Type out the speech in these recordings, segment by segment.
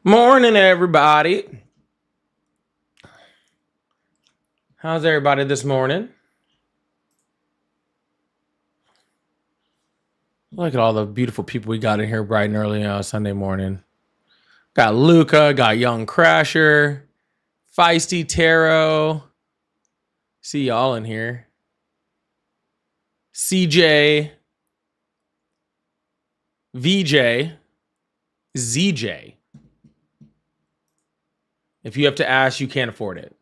Morning, everybody. How's everybody this morning? Look at all the beautiful people we got in here bright and early on Sunday morning. Got Luca, got Young Crasher, Feisty Tarot. See y'all in here. CJ, VJ, ZJ. If you have to ask, you can't afford it.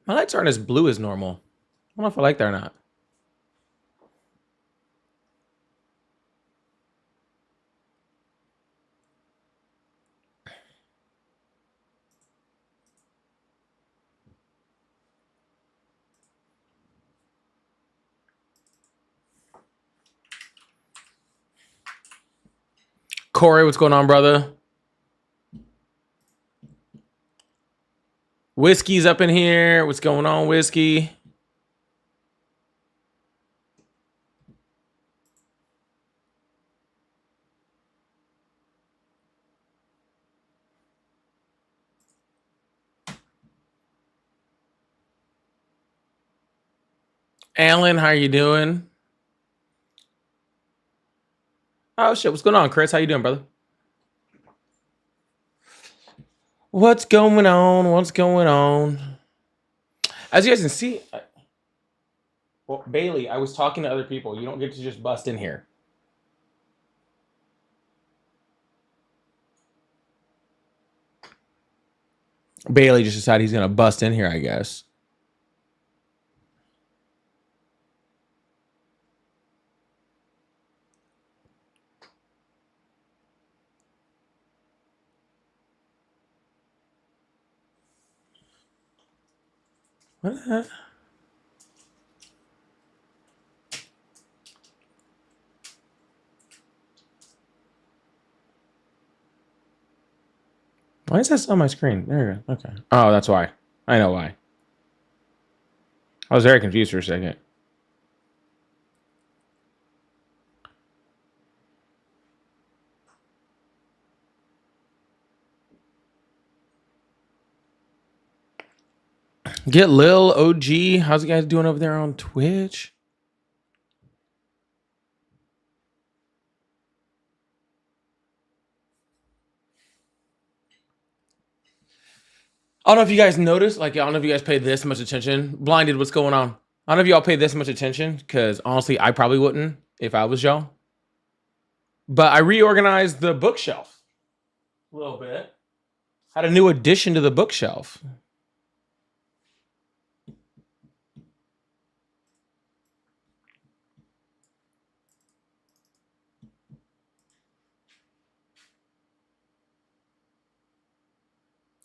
My lights aren't as blue as normal. I don't know if I like that or not. Corey, what's going on, brother? Whiskey's up in here. What's going on, Whiskey? Alan, how you doing? Oh shit, what's going on, Chris? How you doing, brother? What's going on? What's going on? As you guys can see, well, Bailey, I was talking to other people. You don't get to just bust in here. Bailey just decided he's gonna bust in here, I guess. What the heck? Why is that on my screen? There you go. Okay. Oh, that's why. I know why. I was very confused for a second. Get Lil OG. How's you guys doing over there on Twitch? I don't know if you guys noticed. Like, I don't know if you guys pay this much attention. Blinded, what's going on? I don't know if y'all pay this much attention because honestly, I probably wouldn't if I was y'all. But I reorganized the bookshelf a little bit. Had a new addition to the bookshelf.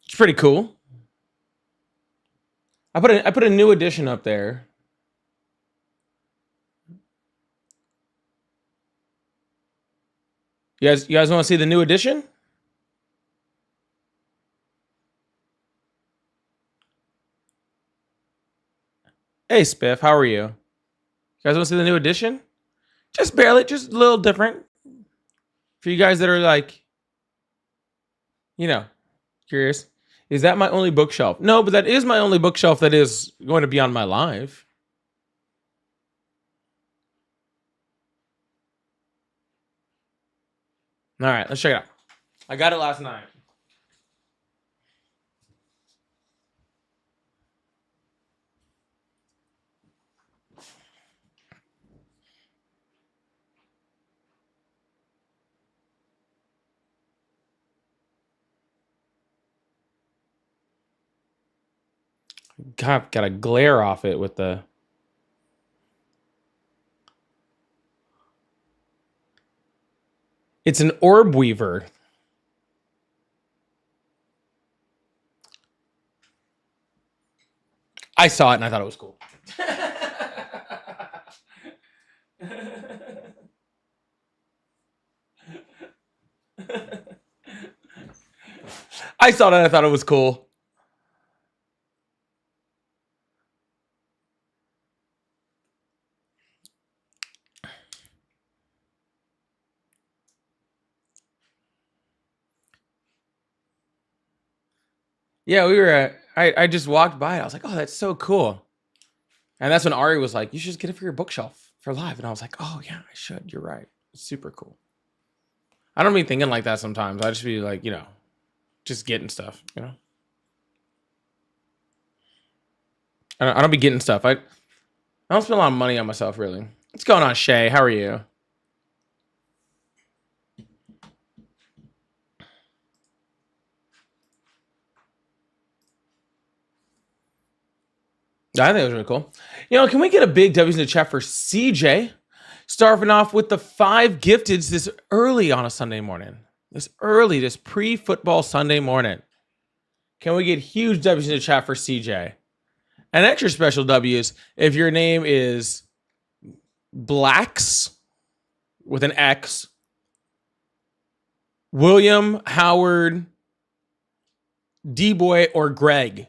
It's pretty cool. I put a new edition up there. You guys want to see the new edition? Hey Spiff, how are you? You guys want to see the new edition? Just barely, just a little different. For you guys that are like, curious. Is that my only bookshelf? No, but that is my only bookshelf that is going to be on my live. All right, let's check it out. I got it last night. God, got a glare off it with the. It's an orb weaver. I saw it and I thought it was cool. I saw it and I thought it was cool. Yeah, we were I just walked by. I was like, oh, that's so cool. And that's when Ari was like, you should just get it for your bookshelf for live. And I was like, oh yeah, I should. You're right. It's super cool. I don't be thinking like that sometimes. I just be like, you know, just getting stuff, you know. I don't be getting stuff. I don't spend a lot of money on myself, really. What's going on, Shay? How are you? I think it was really cool. You know, can we get a big W's in the chat for CJ? Starting off with the 5 gifteds this early on a Sunday morning. This pre-football Sunday morning. Can we get huge W's in the chat for CJ? And extra special W's if your name is Blacks with an X, William, Howard, D-Boy, or Greg,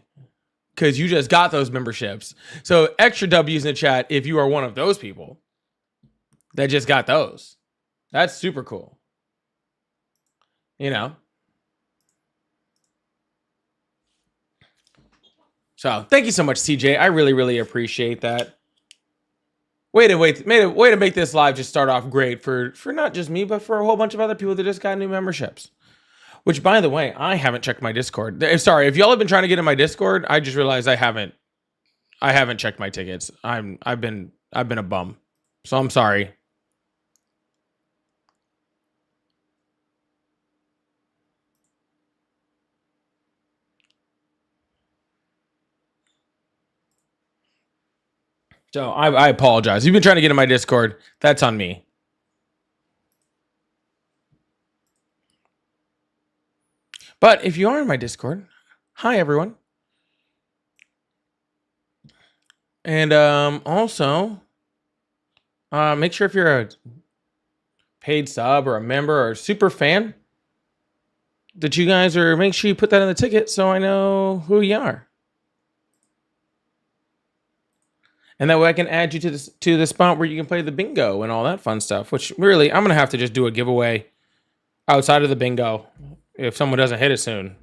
because you just got those memberships. So extra W's in the chat if you are one of those people that just got those. That's super cool. You know? So thank you so much, CJ. I really, really appreciate that. Way to make this live just start off great for not just me, but for a whole bunch of other people that just got new memberships. Which, by the way, I haven't checked my Discord. Sorry, if y'all have been trying to get in my Discord, I just realized I haven't checked my tickets. I've been a bum, so I'm sorry. So I apologize. You've been trying to get in my Discord. That's on me. But if you are in my Discord, hi everyone. And also, make sure if you're a paid sub or a member or a super fan, that you guys are, make sure you put that in the ticket so I know who you are. And that way I can add you to the spot where you can play the bingo and all that fun stuff, which really, I'm going to have to just do a giveaway outside of the bingo if someone doesn't hit it soon.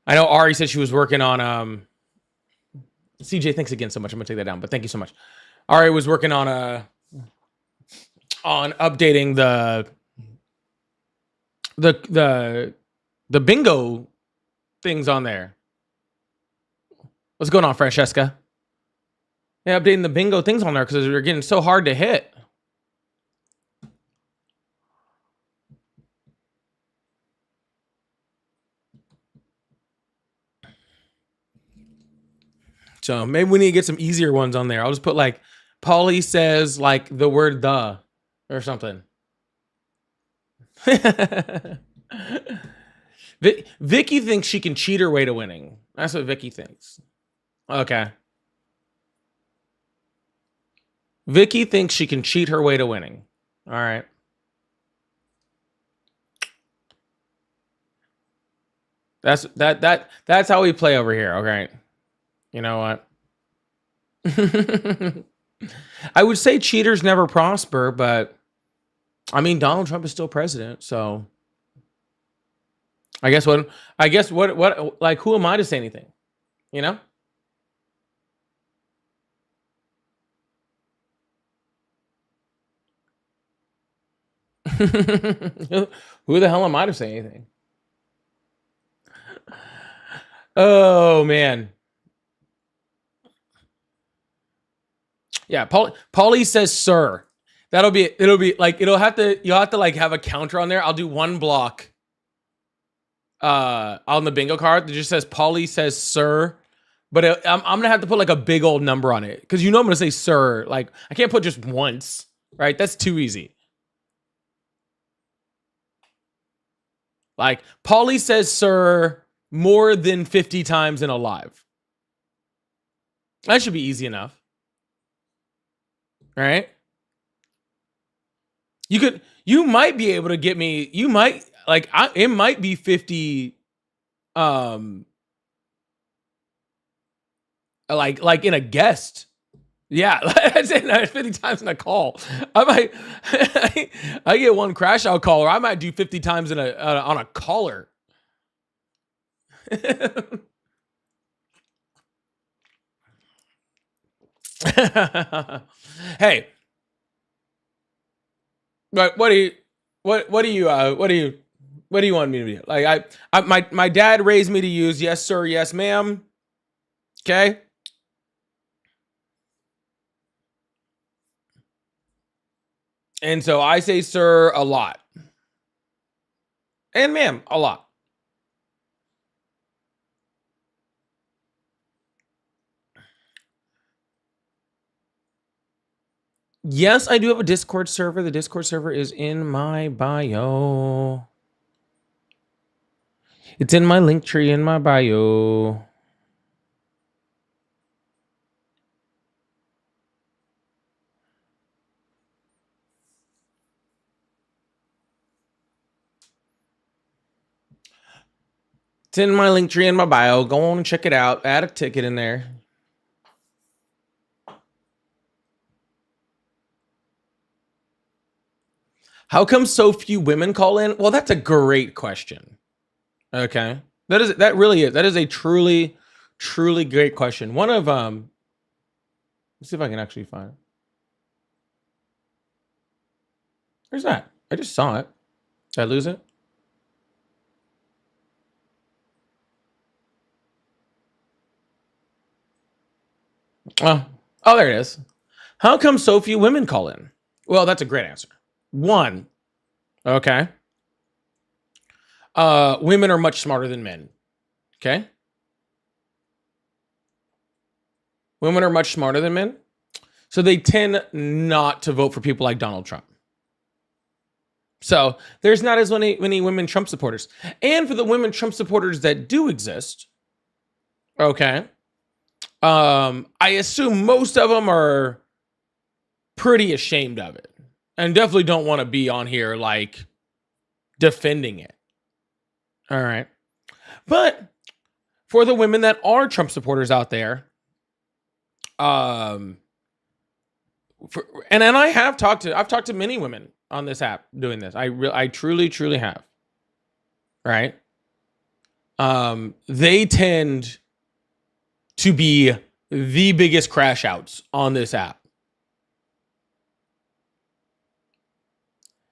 I know Ari said she was working on, CJ, thanks again so much. I'm going to take that down, but thank you so much. Ari was working on updating the bingo things on there. What's going on, Francesca? Yeah, updating the bingo things on there because they're getting so hard to hit. So maybe we need to get some easier ones on there. I'll just put like, Paulie says like the word the or something. Vicky thinks she can cheat her way to winning. That's what Vicky thinks. Okay. Vicky thinks she can cheat her way to winning. All right. That's how we play over here. Okay. You know what? I would say cheaters never prosper, but I mean Donald Trump is still president, so I guess what like who am I to say anything? You know? Who the hell am I to say anything? Oh man. Yeah, Paulie says sir. It'll be like you'll have to like have a counter on there. I'll do one block on the bingo card that just says Paulie says sir. But I'm gonna have to put like a big old number on it because you know I'm gonna say sir. Like I can't put just once, right? That's too easy. Like Paulie says sir more than 50 times in a live. That should be easy enough. All right. You might be able to get me, it might be 50 like in a guest. Yeah, I said 50 times in a call. I might I get one crash out call, or I might do 50 times on a caller. Hey, what do you what do you what do you want me to do? Like my dad raised me to use yes sir, yes ma'am. Okay? And so I say sir a lot. And ma'am a lot. Yes, I do have a Discord server. The Discord server is in my bio. It's in my link tree in my bio. It's in my link tree in my bio. Go on and check it out. Add a ticket in there. How come so few women call in? Well, that's a great question. Okay. That really is. That is a truly great question. One of let's see if I can actually find it. Where's that? I just saw it. Did I lose it? Oh, there it is. How come so few women call in? Well, that's a great answer. One, okay. Women are much smarter than men. Okay. Women are much smarter than men. So they tend not to vote for people like Donald Trump. So there's not as many women Trump supporters. And for the women Trump supporters that do exist, okay, I assume most of them are pretty ashamed of it and definitely don't want to be on here like defending it. All right. But for the women that are Trump supporters out there, and I've talked to many women on this app doing this. I truly have. Right? They tend to be the biggest crash outs on this app.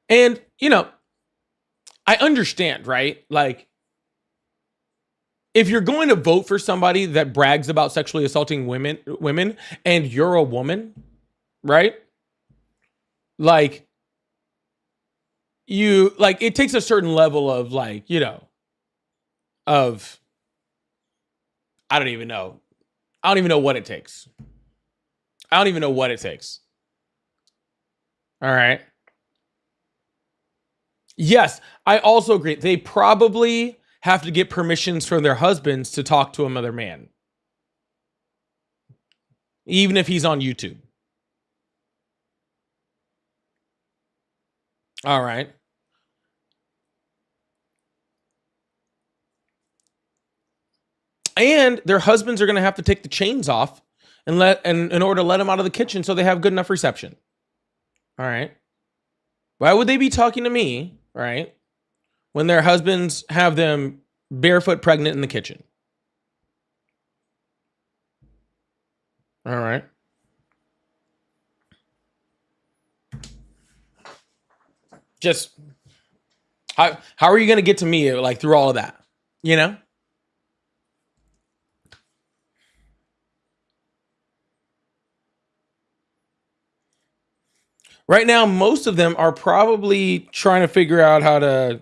And, I understand, right? Like, if you're going to vote for somebody that brags about sexually assaulting women, and you're a woman, right? Like, it takes a certain level of of, I don't even know what it takes. All right. Yes, I also agree. They probably have to get permissions from their husbands to talk to another man, even if he's on YouTube. All right. And their husbands are going to have to take the chains off in order to let them out of the kitchen so they have good enough reception. All right. Why would they be talking to me, right, when their husbands have them barefoot pregnant in the kitchen? All right. Just how are you going to get to me like through all of that? Right now, most of them are probably trying to figure out how to,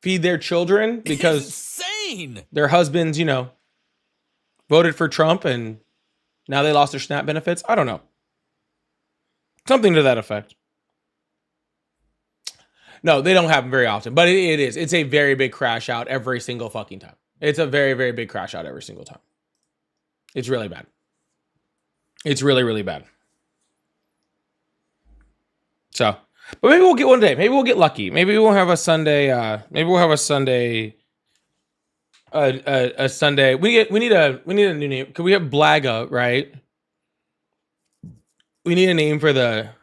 feed their children because insane. Their husbands, voted for Trump and now they lost their SNAP benefits. I don't know. Something to that effect. No, they don't happen very often, but it is. It's a very big crash out every single fucking time. It's a very, very big crash out every single time. It's really bad. It's really, really bad. So, but maybe we'll get one day. Maybe we'll get lucky. Maybe we'll have a Sunday. Maybe we'll have a Sunday. A Sunday. We need a new name. Could we have Blaga, right? We need a name for the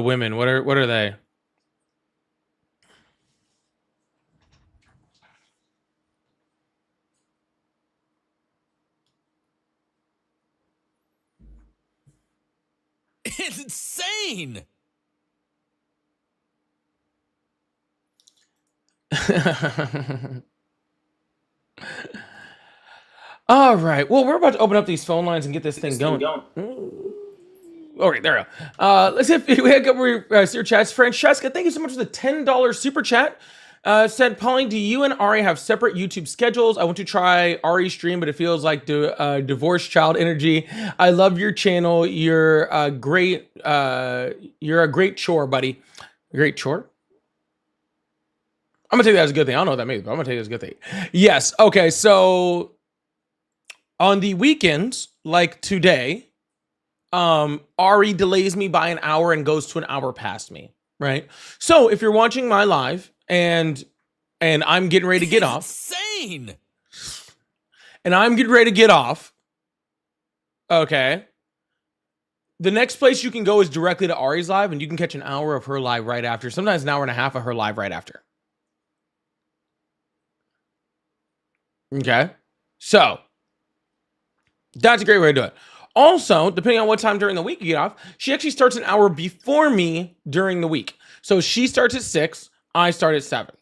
women. What are they? Insane. All right. Well, we're about to open up these phone lines and get this thing going. Okay, there we go. Let's hit. We had a couple super chats. Francesca, thank you so much for the $10 super chat. Said, Pauline, do you and Ari have separate YouTube schedules? I want to try Ari's stream, but it feels like divorced child energy. I love your channel. You're a great. You're a great chore, buddy. A great chore. I'm gonna take that as a good thing. I don't know what that means, but I'm gonna take it as a good thing. Yes. Okay. So on the weekends, like today, Ari delays me by an hour and goes to an hour past me, right? So if you're watching my live and I'm getting ready to get off, Insane. and I'm getting ready to get off, okay, the next place you can go is directly to Ari's live, and you can catch an hour of her live right after, sometimes an hour and a half of her live right after. Okay, so that's a great way to do it. Also, depending on what time during the week you get off, she actually starts an hour before me during the week. So she starts at 6, I start at 7,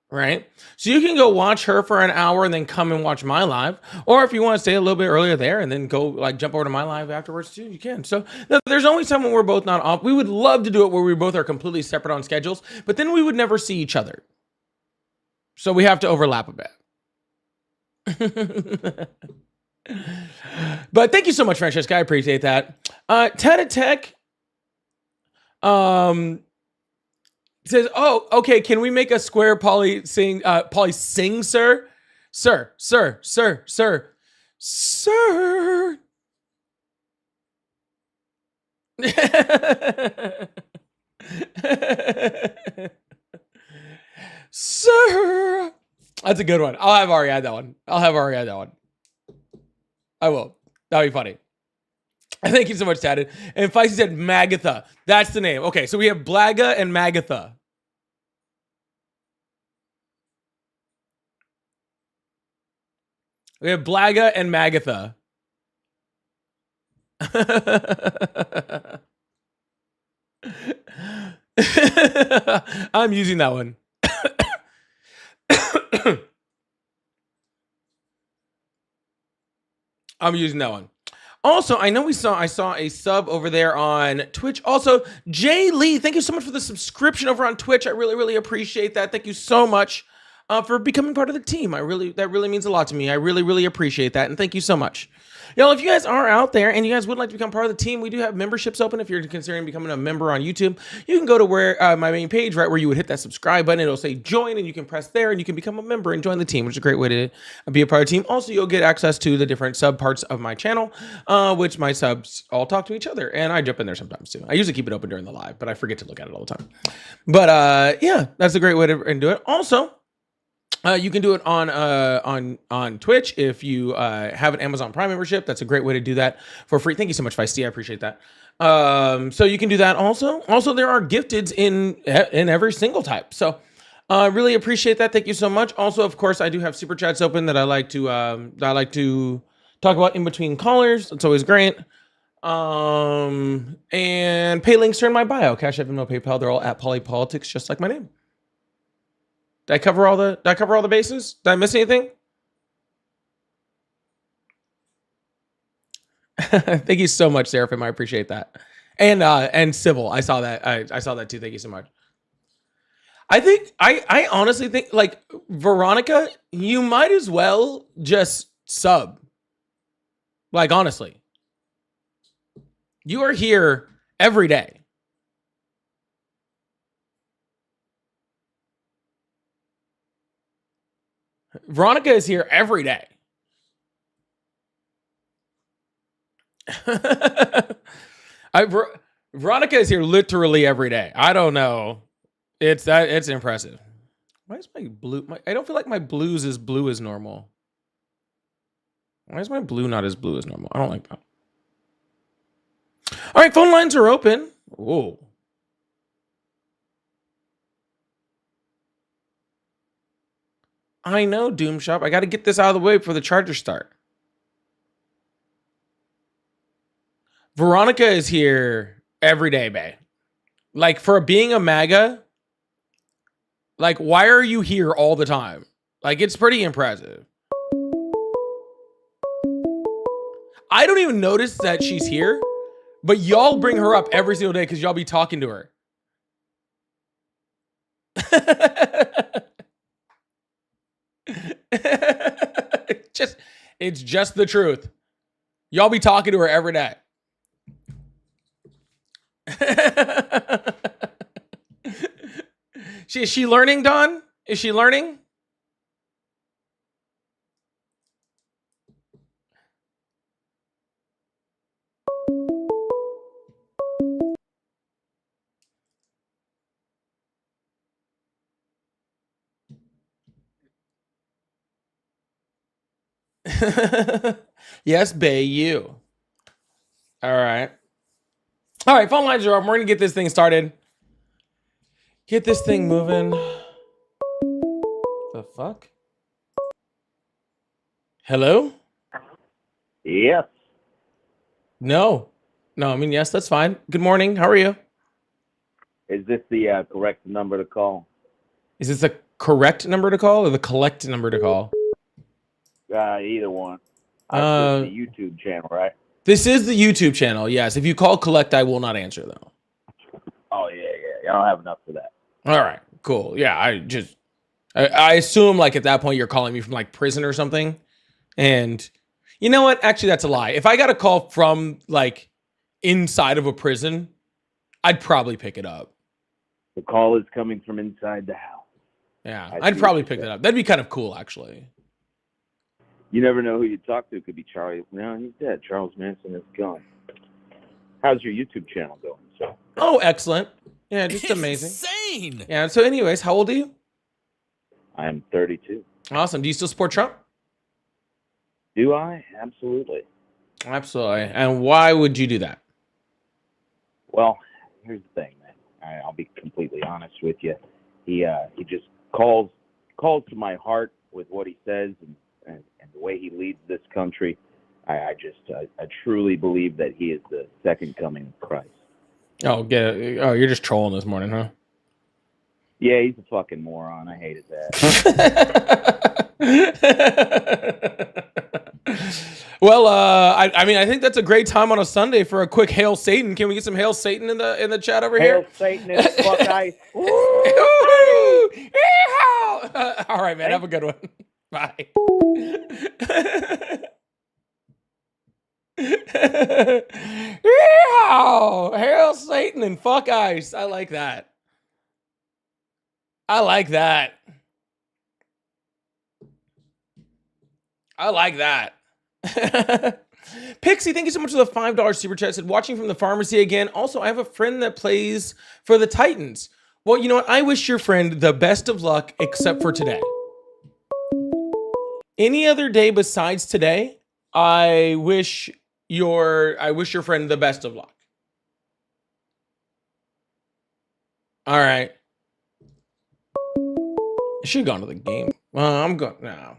right? So you can go watch her for an hour and then come and watch my live. Or if you want to stay a little bit earlier there and then go like jump over to my live afterwards too, you can. So there's only time when we're both not off. We would love to do it where we both are completely separate on schedules, but then we would never see each other. So we have to overlap a bit. But thank you so much, Francesca. I appreciate that. Tata Tech says, "Oh, okay. Can we make a square Polly sing? Polly sing, sir, sir, sir, sir, sir, sir." Sir, that's a good one. I'll have Ari add that one. I will. That'll be funny. Thank you so much, Tatted. And Feisty said Magatha. That's the name. Okay, so we have Blaga and Magatha. We have Blaga and Magatha. I'm using that one. I'm using that one. Also, I know I saw a sub over there on Twitch. Also, Jay Lee, thank you so much for the subscription over on Twitch. I really, really appreciate that. Thank you so much for becoming part of the team. That really means a lot to me. I really, really appreciate that, and thank you so much. Y'all, if you guys are out there and you guys would like to become part of the team, we do have memberships open. If you're considering becoming a member on YouTube, you can go to where my main page, right where you would hit that subscribe button. It'll say join, and you can press there, and you can become a member and join the team, which is a great way to be a part of the team. Also, you'll get access to the different sub parts of my channel, which my subs all talk to each other, and I jump in there sometimes too. I usually keep it open during the live, but I forget to look at it all the time. But yeah, that's a great way to do it. Also, you can do it on Twitch if you have an Amazon Prime membership. That's a great way to do that for free. Thank you so much, Feisty. I appreciate that. So you can do that also. Also, there are gifteds in every single type. So really appreciate that. Thank you so much. Also, of course, I do have super chats open that I like to talk about in between callers. It's always great. And pay links are in my bio. Cash App, Venmo, PayPal. They're all at Polypolitics, just like my name. Did I cover all the bases? Did I miss anything? Thank you so much, Seraphim. I appreciate that. And Civil, I saw that. I saw that too. Thank you so much. I honestly think, like, Veronica, you might as well just sub. Like, honestly. You are here every day. Veronica is here every day. Veronica is here literally every day. I don't know. It's impressive. Why is my blue? I don't feel like my blue's as blue as normal. Why is my blue not as blue as normal? I don't like that. All right, phone lines are open. Whoa. I know, Doom Shop. I got to get this out of the way before the chargers start. Veronica is here every day, babe. Like, for being a MAGA, like, why are you here all the time? Like, it's pretty impressive. I don't even notice that she's here, but y'all bring her up every single day because y'all be talking to her. It's just the truth. Y'all be talking to her every day. Is she learning, Don? Is she learning? Yes, Bay, you. All right. All right, phone lines are up. We're going to get this thing started. Get this thing moving. The fuck? Hello? Yes. No. No, I mean, yes, that's fine. Good morning. How are you? Is this the correct number to call? Is this the correct number to call or the collect number to call? Either one. This Uh, is the YouTube channel, right? This is the YouTube channel. Yes. If you call collect, I will not answer though. Oh yeah. I don't have enough for that. All right. Cool. Yeah. I assume like at that point you're calling me from like prison or something. And you know what? Actually, that's a lie. If I got a call from like inside of a prison, I'd probably pick it up. The call is coming from inside the house. Yeah, I'd probably pick it up. That'd be kind of cool, actually. You never know who you talk to. It could be Charlie. No, he's dead. Charles Manson is gone. How's your YouTube channel going? So. Oh, excellent. Yeah, just amazing. Insane. Yeah. So, anyways, how old are you? I am 32. Awesome. Do you still support Trump? Do I? Absolutely. Absolutely. And why would you do that? Well, here's the thing, man. I'll be completely honest with you. He just calls to my heart with what he says and the way he leads this country. I truly believe that he is the second coming of Christ. Oh, you're just trolling this morning, huh? Yeah, he's a fucking moron. I hated that. Well, I mean, I think that's a great time on a Sunday for a quick Hail Satan. Can we get some Hail Satan in the chat over here? Hail Satan and fuck ice. All right, man. Have a good one. Bye. Hail Satan and fuck ice. I like that. I like that. I like that. Pixie, thank you so much for the $5 super chat. Said watching from the pharmacy again. Also, I have a friend that plays for the Titans. Well, you know what? I wish your friend the best of luck, except for today. Any other day besides today, I wish your friend the best of luck. All right. I should have gone to the game. Well, I'm going now.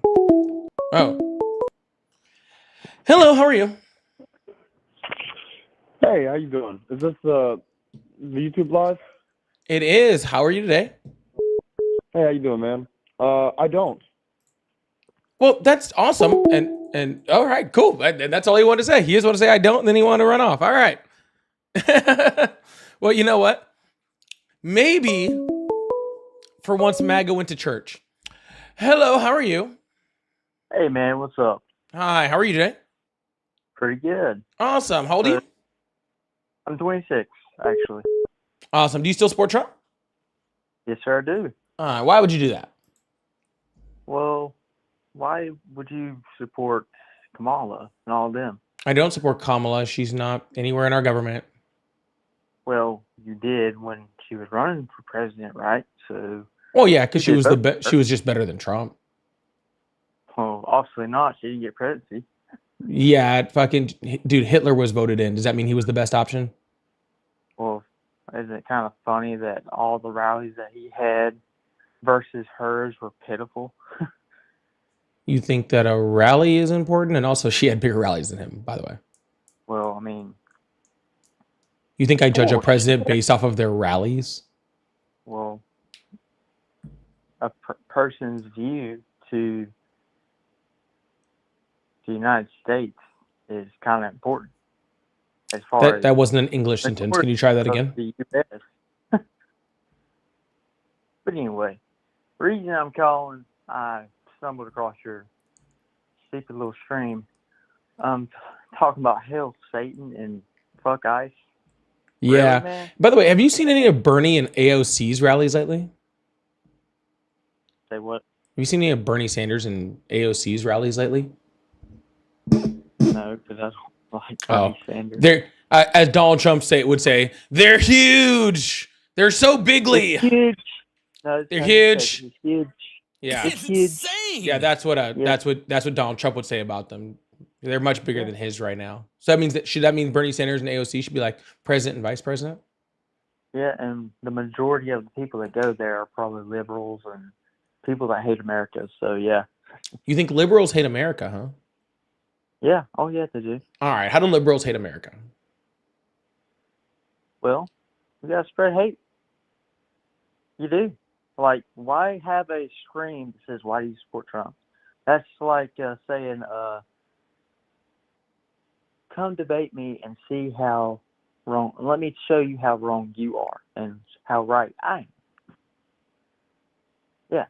Oh. Hello, how are you? Hey, how you doing? Is this the YouTube live? It is. How are you today? Hey, how you doing, man? I don't. Well, that's awesome. And all right, cool. And that's all he wanted to say. He just wanted to say I don't, and then he wanted to run off. All right. Well, you know what? Maybe for once MAGA went to church. Hello, how are you? Hey, man, what's up? Hi, how are you today? Pretty good. Awesome. How old are you? I'm 26, actually. Awesome. Do you still support Trump? Yes, sir, I do. Why would you do that? Well, why would you support Kamala and all of them? I don't support Kamala. She's not anywhere in our government. Well, you did when she was running for president, right? So. Well, yeah, because she was she was just better than Trump. Well, obviously not. She didn't get presidency. Yeah, dude, Hitler was voted in. Does that mean he was the best option? Well, isn't it kind of funny that all the rallies that he had versus hers were pitiful? You think that a rally is important? And also, she had bigger rallies than him, by the way. Well, I mean, You think I judge a course. president based off of their rallies? Well, a person's view to the United States is kind of important as far as That wasn't an English the sentence. course Can you try that of again? the U.S. But anyway, the reason I'm calling, I stumbled across your stupid little stream. Talking about hell, Satan, and fuck ICE. Yeah. Really, man? By the way, have you seen any of Bernie and AOC's rallies lately? Say what? Have you seen any of Bernie Sanders and AOC's rallies lately? No, because I don't like Bernie Sanders. They're as Donald Trump would say, they're huge. They're so bigly. It's huge. No, They're no, huge. It's huge. Yeah. It's huge. Yeah, that's what Donald Trump would say about them. They're much bigger than his right now. So that means should that mean Bernie Sanders and AOC should be like president and vice president? Yeah, and the majority of the people that go there are probably liberals and people that hate America. So yeah. You think liberals hate America, huh? Yeah. Oh yeah, they do. All right. How do liberals hate America? Well, you gotta spread hate. You do. Like, why have a screen that says, "Why do you support Trump?" That's like saying, "Come debate me and see how wrong. Let me show you how wrong you are and how right I am." Yeah.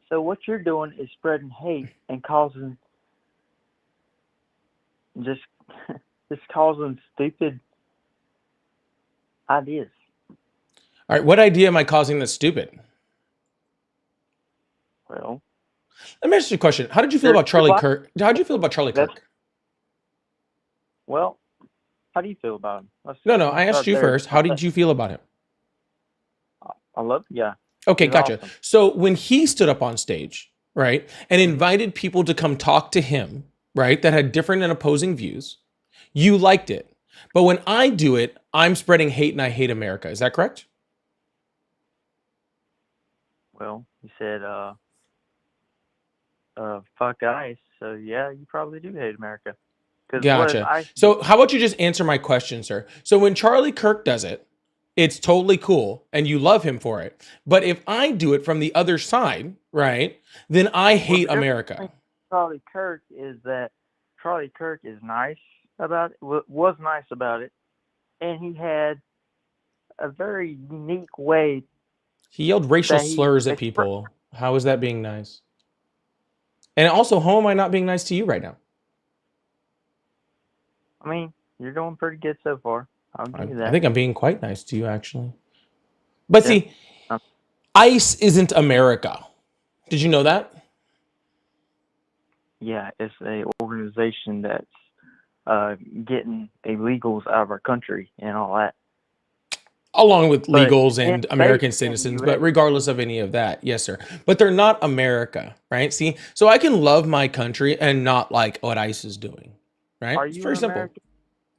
So what you're doing is spreading hate and causing just causing stupid ideas. All right. What idea am I causing that's stupid? Well, Let me ask you a question. How did you feel about Charlie Kirk? How did you feel about Charlie Kirk? well, how do you feel about him? No. I asked you first. How did you feel about him? I love the guy. Okay, He's gotcha. awesome. So when he stood up on stage, right, and invited people to come talk to him, right, that had different and opposing views, you liked it. But when I do it, I'm spreading hate and I hate America. Is that correct? Well, you said, fuck ICE. So yeah, you probably do hate America. Gotcha. So how about you just answer my question, sir? So when Charlie Kirk does it, it's totally cool and you love him for it. But if I do it from the other side, right, then I hate America. Charlie Kirk is that Charlie Kirk is nice about it, was nice about it, and he had a very unique way. He yelled racial slurs at people. How is that being nice? And also, how am I not being nice to you right now? I mean, you're doing pretty good so far. I'll give you that. I think I'm being quite nice to you, actually. But see, ICE isn't America. Did you know that? Yeah, it's a organization that's getting illegals out of our country and all that. Along with legals and American citizens, but regardless of any of that, yes, sir. But they're not America, right? See, so I can love my country and not like what ICE is doing, right? Are It's you very simple. American?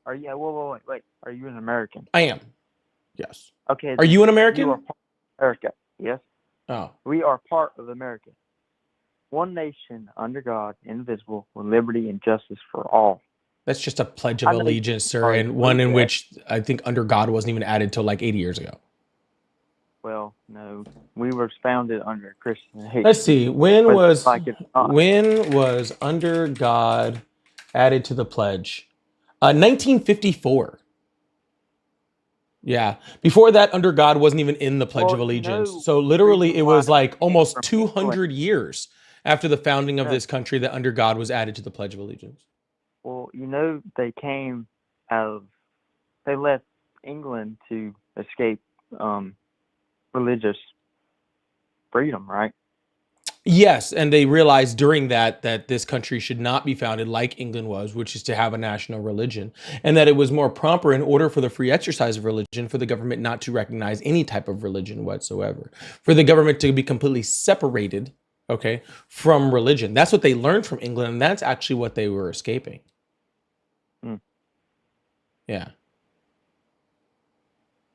Are you? Wait. Are you an American? I am. Yes. Okay. Are you an American? You are part of America. Yes. Oh. We are part of America. One nation under God, indivisible, with liberty and justice for all. That's just a pledge of allegiance, sir, and one in which I think under God wasn't even added till like 80 years ago. Well, no, we were founded under Christian hate. Let's see. When was under God added to the pledge? 1954. Yeah. Before that, under God wasn't even in the Pledge of Allegiance. So literally it was like almost 200 years after the founding of this country that under God was added to the Pledge of Allegiance. Well, they came they left England to escape religious freedom, right? Yes, and they realized during that this country should not be founded like England was, which is to have a national religion, and that it was more proper in order for the free exercise of religion for the government not to recognize any type of religion whatsoever, for the government to be completely separated, okay, from religion. That's what they learned from England, and that's actually what they were escaping. Yeah.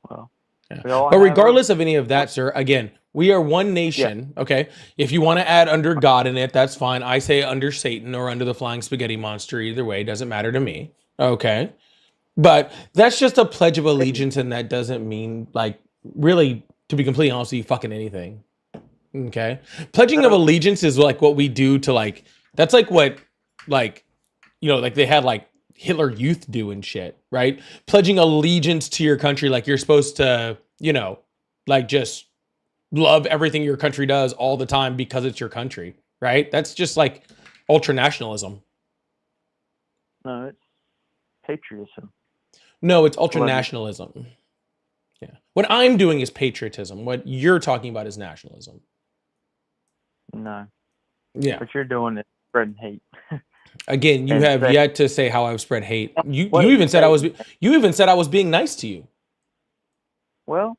Well, yeah. But regardless of any of that, sir, again, we are one nation, okay? If you want to add under God in it, that's fine. I say under Satan or under the flying spaghetti monster. Either way, doesn't matter to me, okay? But that's just a pledge of allegiance, and that doesn't mean, like, really, to be completely honest with you, fucking anything. Okay, pledging of allegiance is like what we do to, like, that's like what, like, you know, like they had like Hitler Youth do and shit, right? Pledging allegiance to your country, like you're supposed to, you know, like just love everything your country does all the time because it's your country, right? That's just like ultra nationalism. No, it's patriotism. No, it's ultra nationalism. Yeah. What I'm doing is patriotism. What you're talking about is nationalism. No. Yeah. What you're doing is spreading hate. Again, you And have say- yet to say how I've spread hate. You What you did even you said I was say? you even said I was being nice to you. Well,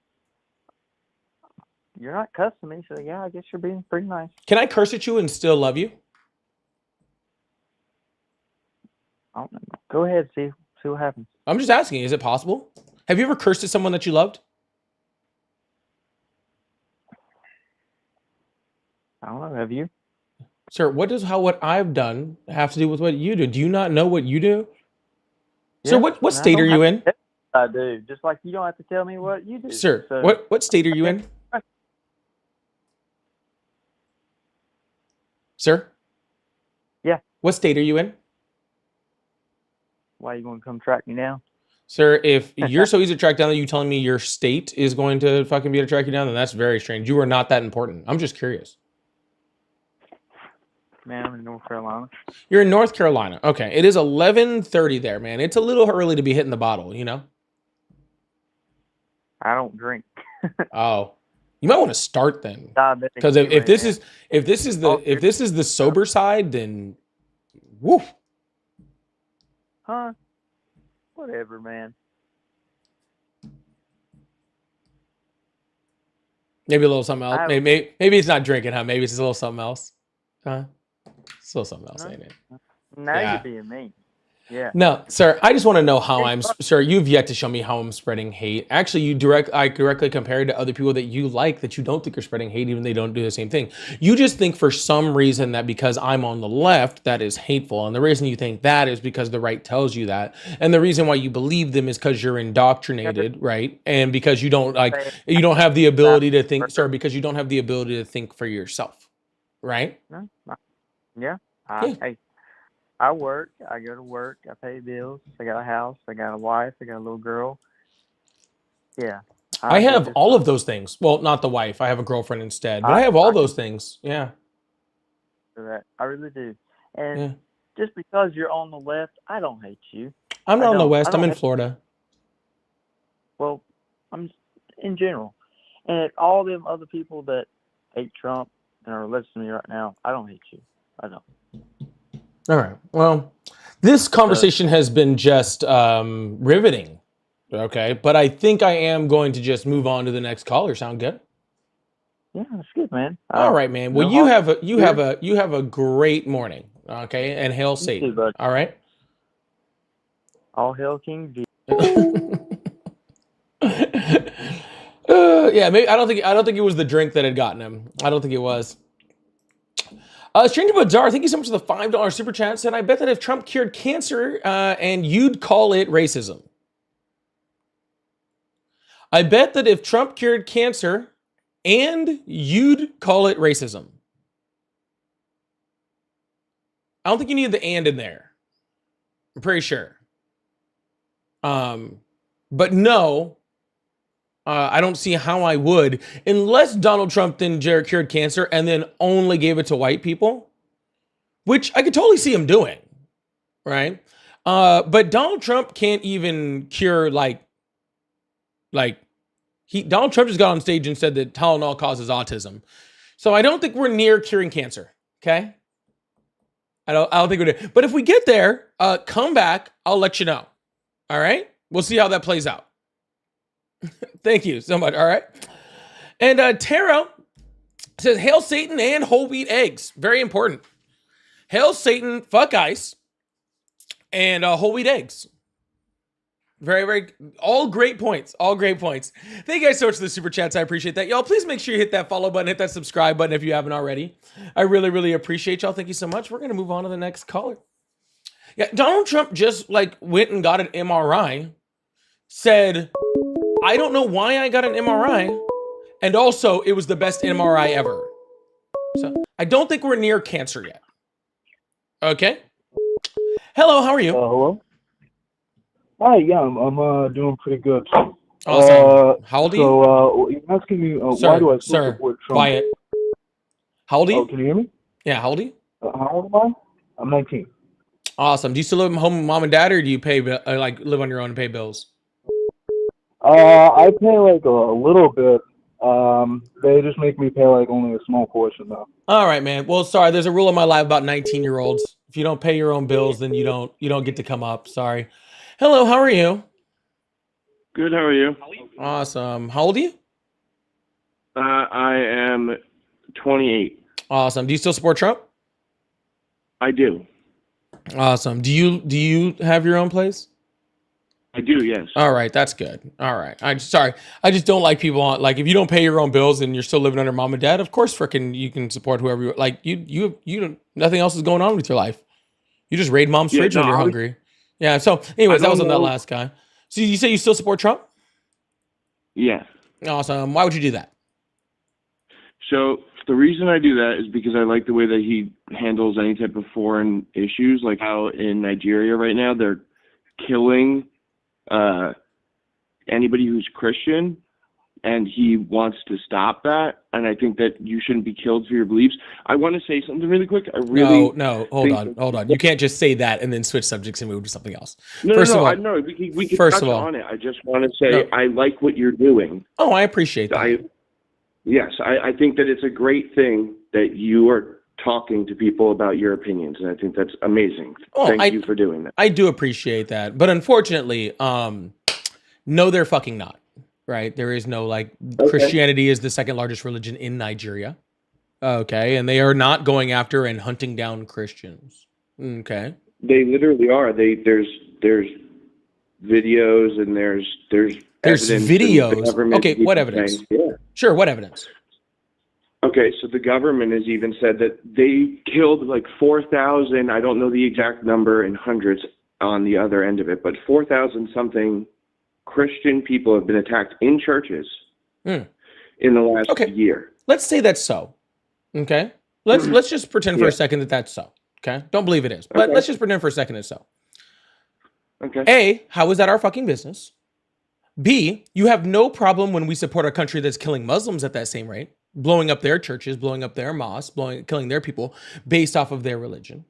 you're not cussing me, so yeah, I guess you're being pretty nice. Can I curse at you and still love you? I don't know. Go ahead, see what happens. I'm just asking, is it possible? Have you ever cursed at someone that you loved? I don't know. Have you? Sir, what I've done have to do with what you do? Do you not know what you do? Sir, Yeah, what and I state don't are you have in? to tell you I do. Just like you don't have to tell me what you do. Sir, So, what state are you in? Sir? Yeah. What state are you in? Why you going to come track me down? Sir, if you're so easy to track down that you telling me your state is going to fucking be able to track you down, then that's very strange. You are not that important. I'm just curious. Man, I'm in North Carolina. You're in North Carolina. Okay. It is 11:30 there, man. It's a little early to be hitting the bottle, you know? I don't drink. Oh. You might want to start then. Diabetic Because if anyway, this man. is the sober side, then woof. Huh? Whatever, man. Maybe a little something else. I- Maybe it's not drinking, huh? Maybe it's just a little something else. Huh? It's a little something else, No. ain't it? Now Yeah. you're being mean. Yeah. No, sir, I just want to know how sir, you've yet to show me how I'm spreading hate. Actually, I directly compared to other people that you like that you don't think are spreading hate, even they don't do the same thing. You just think for some reason that because I'm on the left, that is hateful. And the reason you think that is because the right tells you that. And the reason why you believe them is because you're indoctrinated, right? And because you don't you don't have the ability to think, sir, because you don't have the ability to think for yourself, right? No. Yeah. Yeah. Hey, I work. I go to work. I pay bills. I got a house. I got a wife. I got a little girl. Yeah. I do have just all fine of those things. Well, not the wife. I have a girlfriend instead. But I- I have all I- those things. Yeah. for that. I really do. And Yeah. just because you're on the left, I don't hate you. I'm I not on the don't- West. I don't I'm in hate- Florida. Well, I'm in general. And all them other people that hate Trump and are listening to me right now, I don't hate you. I don't. All right. Well, this conversation has been just riveting. Okay. But I think I am going to just move on to the next caller. Sound good? Yeah, that's good, man. All right, man. Well, no you harm. have a great morning. Okay. And hail Satan. too, bud. All right. All hail King Jesus. Yeah, maybe I don't think it was the drink that had gotten him. I don't think it was. Stranger Bazaar, thank you so much for the $5 super chat. Said, I bet that if Trump cured cancer and you'd call it racism. I bet that if Trump cured cancer and you'd call it racism. I don't think you need the and in there. I'm pretty sure. But no, I don't see how I would, unless Donald Trump then cured cancer and then only gave it to white people, which I could totally see him doing, right? But Donald Trump can't even cure Donald Trump just got on stage and said that Tylenol causes autism. So I don't think we're near curing cancer. Okay. I don't think we're there. But if we get there, come back. I'll let you know. All right. We'll see how that plays out. Thank you so much. All right. And Tara says, hail Satan and whole wheat eggs. Very important. Hail Satan, fuck ice, and whole wheat eggs. Very, very, all great points. All great points. Thank you guys so much for the super chats. I appreciate that. Y'all, please make sure you hit that follow button, hit that subscribe button if you haven't already. I really, really appreciate y'all. Thank you so much. We're going to move on to the next caller. Yeah, Donald Trump just like went and got an MRI, said, I don't know why I got an MRI, and also it was the best MRI ever. So I don't think we're near cancer yet. Okay. Hello, how are you? Hello? Hi, yeah, I'm doing pretty good. Awesome. How old are you? So, you're asking me why do I still Sir, support Trump? quiet. How old are you? Oh, can you hear me? Yeah, how old are you? How old am I? I'm 19. Awesome. Do you still live home with mom and dad, or do you pay like live on your own and pay bills? I pay like a little bit. They just make me pay like only a small portion though. All right, man. Well, sorry. There's a rule in my life about 19-year-olds. If you don't pay your own bills, then you don't get to come up. Sorry. Hello, how are you? Good, how are you? Awesome. How old are you? I am 28. Awesome. Do you still support Trump? I do. Awesome. Do you have your own place? I do, yes. All right, that's good. All right. I just don't like people on like if you don't pay your own bills and you're still living under mom and dad, of course frickin' you can support whoever you like you don't nothing else is going on with your life. You just raid mom's Yeah, fridge no, when you're I was- hungry. Yeah, so anyways, I that was don't on that know. last guy. So you say you still support Trump? Yeah. Awesome. Why would you do that? So the reason I do that is because I like the way that he handles any type of foreign issues, like how in Nigeria right now they're killing anybody who's Christian, and he wants to stop that. And I think that you shouldn't be killed for your beliefs. I want to say something really quick. No, hold think on. You can't just say that and then switch subjects and move to something else. No, First of all- I know we can first touch of all- on it. I just want to say No. I like what you're doing. Oh, I appreciate that. I think that it's a great thing that you are talking to people about your opinions, and I think that's amazing. Oh, Thank you for doing that. I do appreciate that. But unfortunately, no, they're fucking not. Right? There is no like Okay. Christianity is the second largest religion in Nigeria. Okay. And they are not going after and hunting down Christians. Okay. They literally are. There's videos and there's There's evidence, and videos. the government Okay, is what even evidence? saying- Yeah. Sure. What evidence? Okay, so the government has even said that they killed like 4,000, I don't know the exact number in hundreds on the other end of it, but 4,000 something Christian people have been attacked in churches Hmm. in the last Okay. year. Let's say that's so. Okay. Let's just pretend for Yeah. a second that that's so. Okay. Don't believe it is, but Okay. let's just pretend for a second it's so. Okay. A, how is that our fucking business? B, you have no problem when we support a country that's killing Muslims at that same rate, blowing up their churches, blowing up their mosques, killing their people based off of their religion,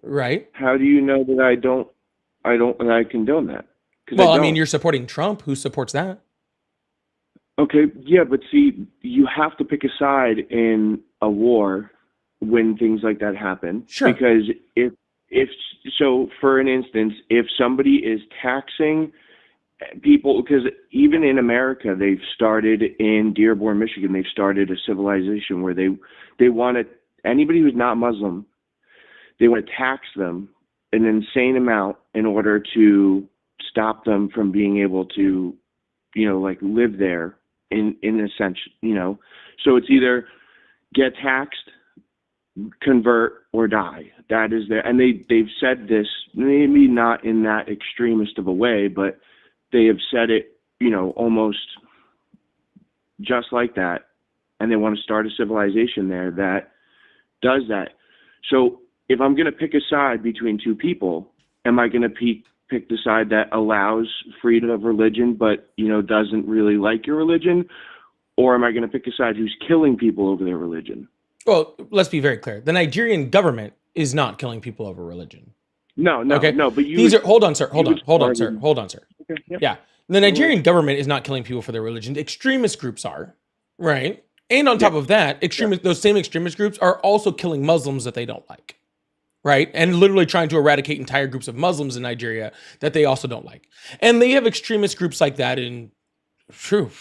right? How do you know that I condone that? 'Cause Well, I don't. mean, you're supporting Trump, who supports that. Okay, yeah, but see, you have to pick a side in a war when things like that happen. Sure. Because if so, for an instance, if somebody is taxing people, because even in America, they've started in Dearborn, Michigan, they've started a civilization where they want to, anybody who's not Muslim, they want to tax them an insane amount in order to stop them from being able to, like live there in a sense, So it's either get taxed, convert, or die. That is there, and they've said this maybe not in that extremist of a way, but they have said it, almost just like that, and they want to start a civilization there that does that. So if I'm going to pick a side between two people, am I going to pick the side that allows freedom of religion but, doesn't really like your religion? Or am I going to pick a side who's killing people over their religion? Well, let's be very clear. The Nigerian government is not killing people over religion. No, Okay. no, but you... These are, hold on, sir. Hold would on, sir. argue- Hold on, sir. Okay, yep. Yeah. The Nigerian government is not killing people for their religion. Extremist groups are, right? And on top of that, those same extremist groups are also killing Muslims that they don't like, right? And literally trying to eradicate entire groups of Muslims in Nigeria that they also don't like. And they have extremist groups like that in,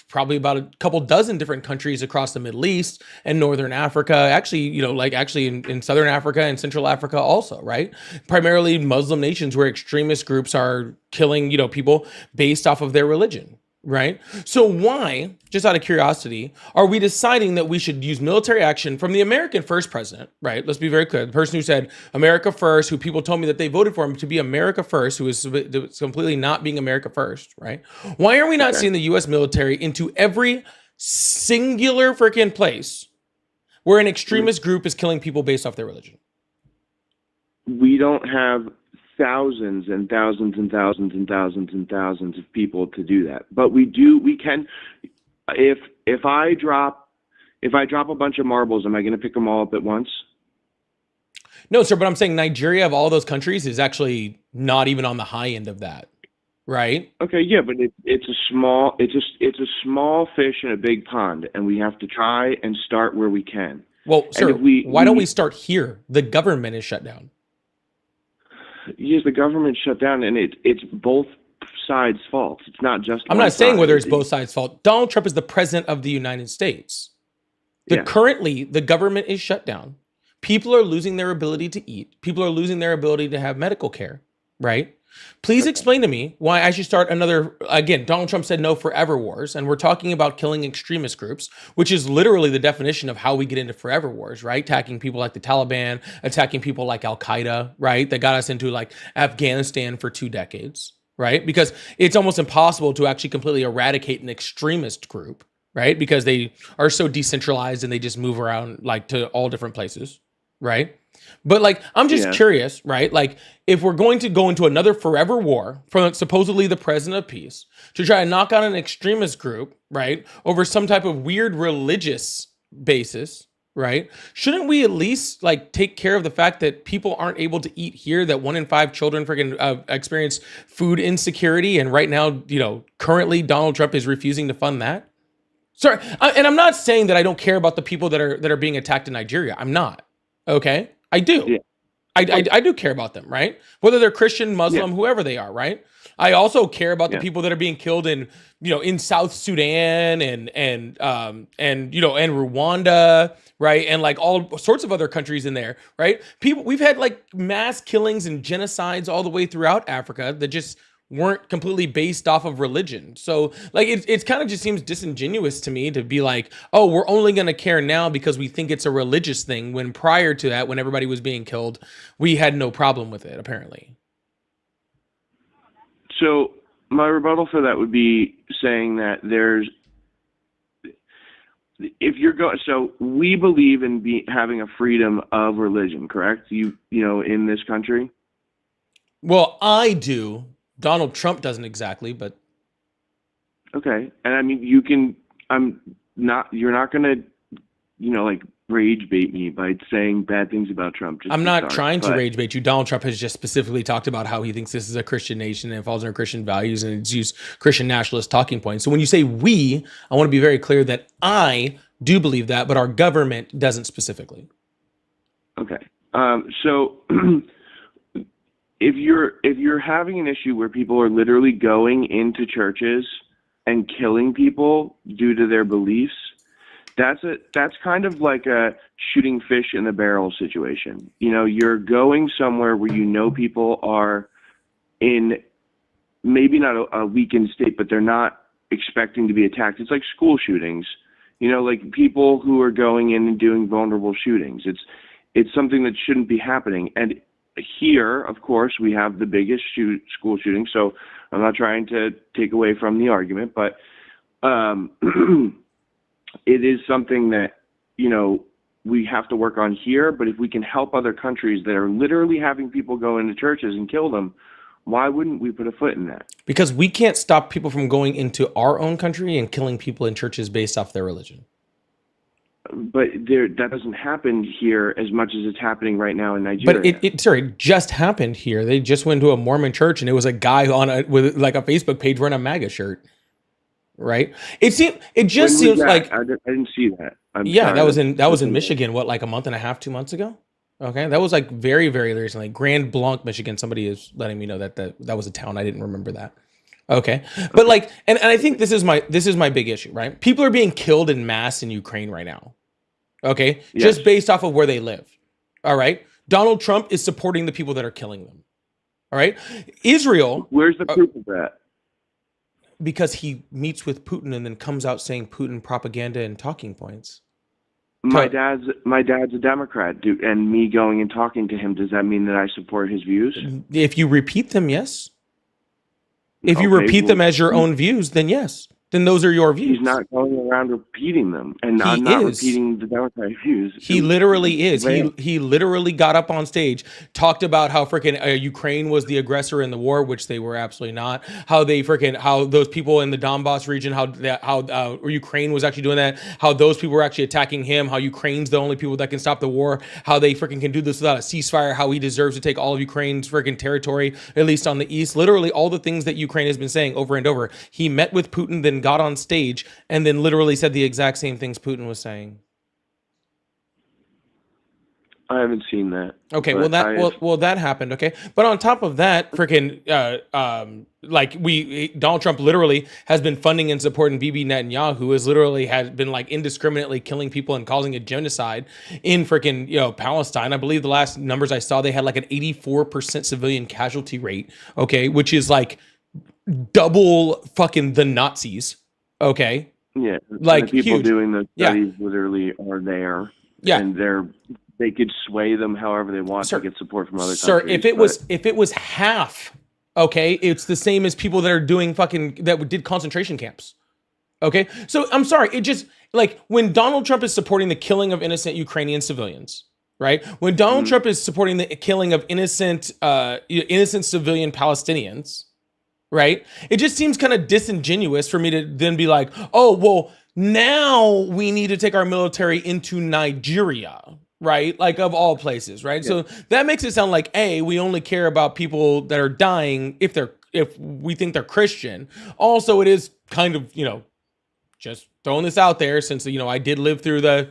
probably about a couple dozen different countries across the Middle East and Northern Africa. Actually, in Southern Africa and Central Africa also, right? Primarily Muslim nations where extremist groups are killing, people based off of their religion. right? So why, just out of curiosity, are we deciding that we should use military action from the American first president, right? Let's be very clear. The person who said America first, who people told me that they voted for him to be America first, who is completely not being America first, right? Why are we not seeing the U.S. military into every singular freaking place where an extremist group is killing people based off their religion? We don't have thousands and thousands and thousands and thousands and thousands of people to do that, but we can. If I drop a bunch of marbles, am I going to pick them all up at once? No, sir, but I'm saying Nigeria of all those countries is actually not even on the high end of that, right? Okay, yeah, but it's a small fish in a big pond, and we have to try and start where we can. Well, sir, why don't we start here? The government is shut down. Yes, the government shut down, and it's both sides' fault. It's not just. I'm not saying whether it's both sides' fault. Donald Trump is the president of the United States. Currently, the government is shut down. People are losing their ability to eat. People are losing their ability to have medical care, right? Please explain to me why I should start another. Again, Donald Trump said no forever wars, and we're talking about killing extremist groups, which is literally the definition of how we get into forever wars, right? Attacking people like the Taliban, attacking people like Al Qaeda, right? That got us into like Afghanistan for 2 decades, right? Because it's almost impossible to actually completely eradicate an extremist group, right? Because they are so decentralized and they just move around like to all different places, right? But like, I'm just curious, right? Like, if we're going to go into another forever war from supposedly the president of peace to try and knock out an extremist group, right, over some type of weird religious basis, right? Shouldn't we at least like take care of the fact that people aren't able to eat here, that 1 in 5 children freaking experience food insecurity, and right now, currently Donald Trump is refusing to fund that? Sorry, and I'm not saying that I don't care about the people that are being attacked in Nigeria. I'm not. Okay, I do. Yeah. I do care about them, right? Whether they're Christian, Muslim, whoever they are, right? I also care about the people that are being killed in, in South Sudan and Rwanda, right? And like all sorts of other countries in there, right? We've had like mass killings and genocides all the way throughout Africa that just weren't completely based off of religion. So like it's kind of just seems disingenuous to me to be like, oh, we're only going to care now because we think it's a religious thing, when prior to that, when everybody was being killed, we had no problem with it, apparently. So my rebuttal for that would be saying that so we believe in having a freedom of religion, correct? In this country? Well, I do. Donald Trump doesn't exactly, but okay. And I mean, you're not going to, like rage bait me by saying bad things about Trump. I'm not trying to rage bait you. Donald Trump has just specifically talked about how he thinks this is a Christian nation and it falls under Christian values, and it's used Christian nationalist talking points. So when you say we, I want to be very clear that I do believe that, but our government doesn't specifically. Okay. So if you're having an issue where people are literally going into churches and killing people due to their beliefs, that's kind of like a shooting fish in the barrel situation. You're going somewhere where people are in maybe not a weakened state, but they're not expecting to be attacked. It's like school shootings, like people who are going in and doing vulnerable shootings. It's something that shouldn't be happening. And here, of course, we have the biggest school shooting. So I'm not trying to take away from the argument, but it is something that, we have to work on here. But if we can help other countries that are literally having people go into churches and kill them, why wouldn't we put a foot in that? Because we can't stop people from going into our own country and killing people in churches based off their religion. But that doesn't happen here as much as it's happening right now in Nigeria. But it just happened here. They just went to a Mormon church and it was a guy with like a Facebook page wearing a MAGA shirt. Right? It just seems like I didn't see that. That was in Michigan. What, like a month and a half, 2 months ago? Okay, that was like very, very recently. Grand Blanc, Michigan. Somebody is letting me know that was a town. I didn't remember that. Okay, but like, and I think this is my big issue, right? People are being killed in mass in Ukraine right now. Okay, just based off of where they live. All right, Donald Trump is supporting the people that are killing them. All right, Israel. Where's the proof of that? because he meets with Putin and then comes out saying Putin propaganda and talking points. My dad's a Democrat, dude, and me going and talking to him, does that mean that I support his views? If you repeat them, yes. If you Okay, repeat well, them as your own views, then yes. Then those are your views. He's not going around repeating them, and He I'm not is. repeating the Democratic views. He literally is. Right. He literally got up on stage, talked about how freaking Ukraine was the aggressor in the war, which they were absolutely not. How those people in the Donbass region, how Ukraine was actually doing that. How those people were actually attacking him. How Ukraine's the only people that can stop the war. How they freaking can do this without a ceasefire. How he deserves to take all of Ukraine's freaking territory, at least on the east. Literally all the things that Ukraine has been saying over and over. He met with Putin, then got on stage, and then literally said the exact same things Putin was saying. I haven't seen that. Okay, but that happened. Okay, but on top of that, freaking Donald Trump literally has been funding and supporting Bibi Netanyahu, who has been like indiscriminately killing people and causing a genocide in freaking Palestine. I believe the last numbers I saw, they had like an 84% civilian casualty rate. Okay, which is like double fucking the Nazis. Okay. Yeah, like the people huge. doing the studies literally are there. Yeah, and they could sway them however they want to get support from other countries. If it was half, okay, it's the same as people that are doing that did concentration camps. Okay, so I'm sorry, it just like when Donald Trump is supporting the killing of innocent Ukrainian civilians, right? When Donald Trump is supporting the killing of innocent civilian Palestinians. Right? It just seems kind of disingenuous for me to then be like, oh, well, now we need to take our military into Nigeria, right? Like of all places, right? Yeah. So that makes it sound like, A, we only care about people that are dying if we think they're Christian. Also, it is kind of, just throwing this out there since, I did live through the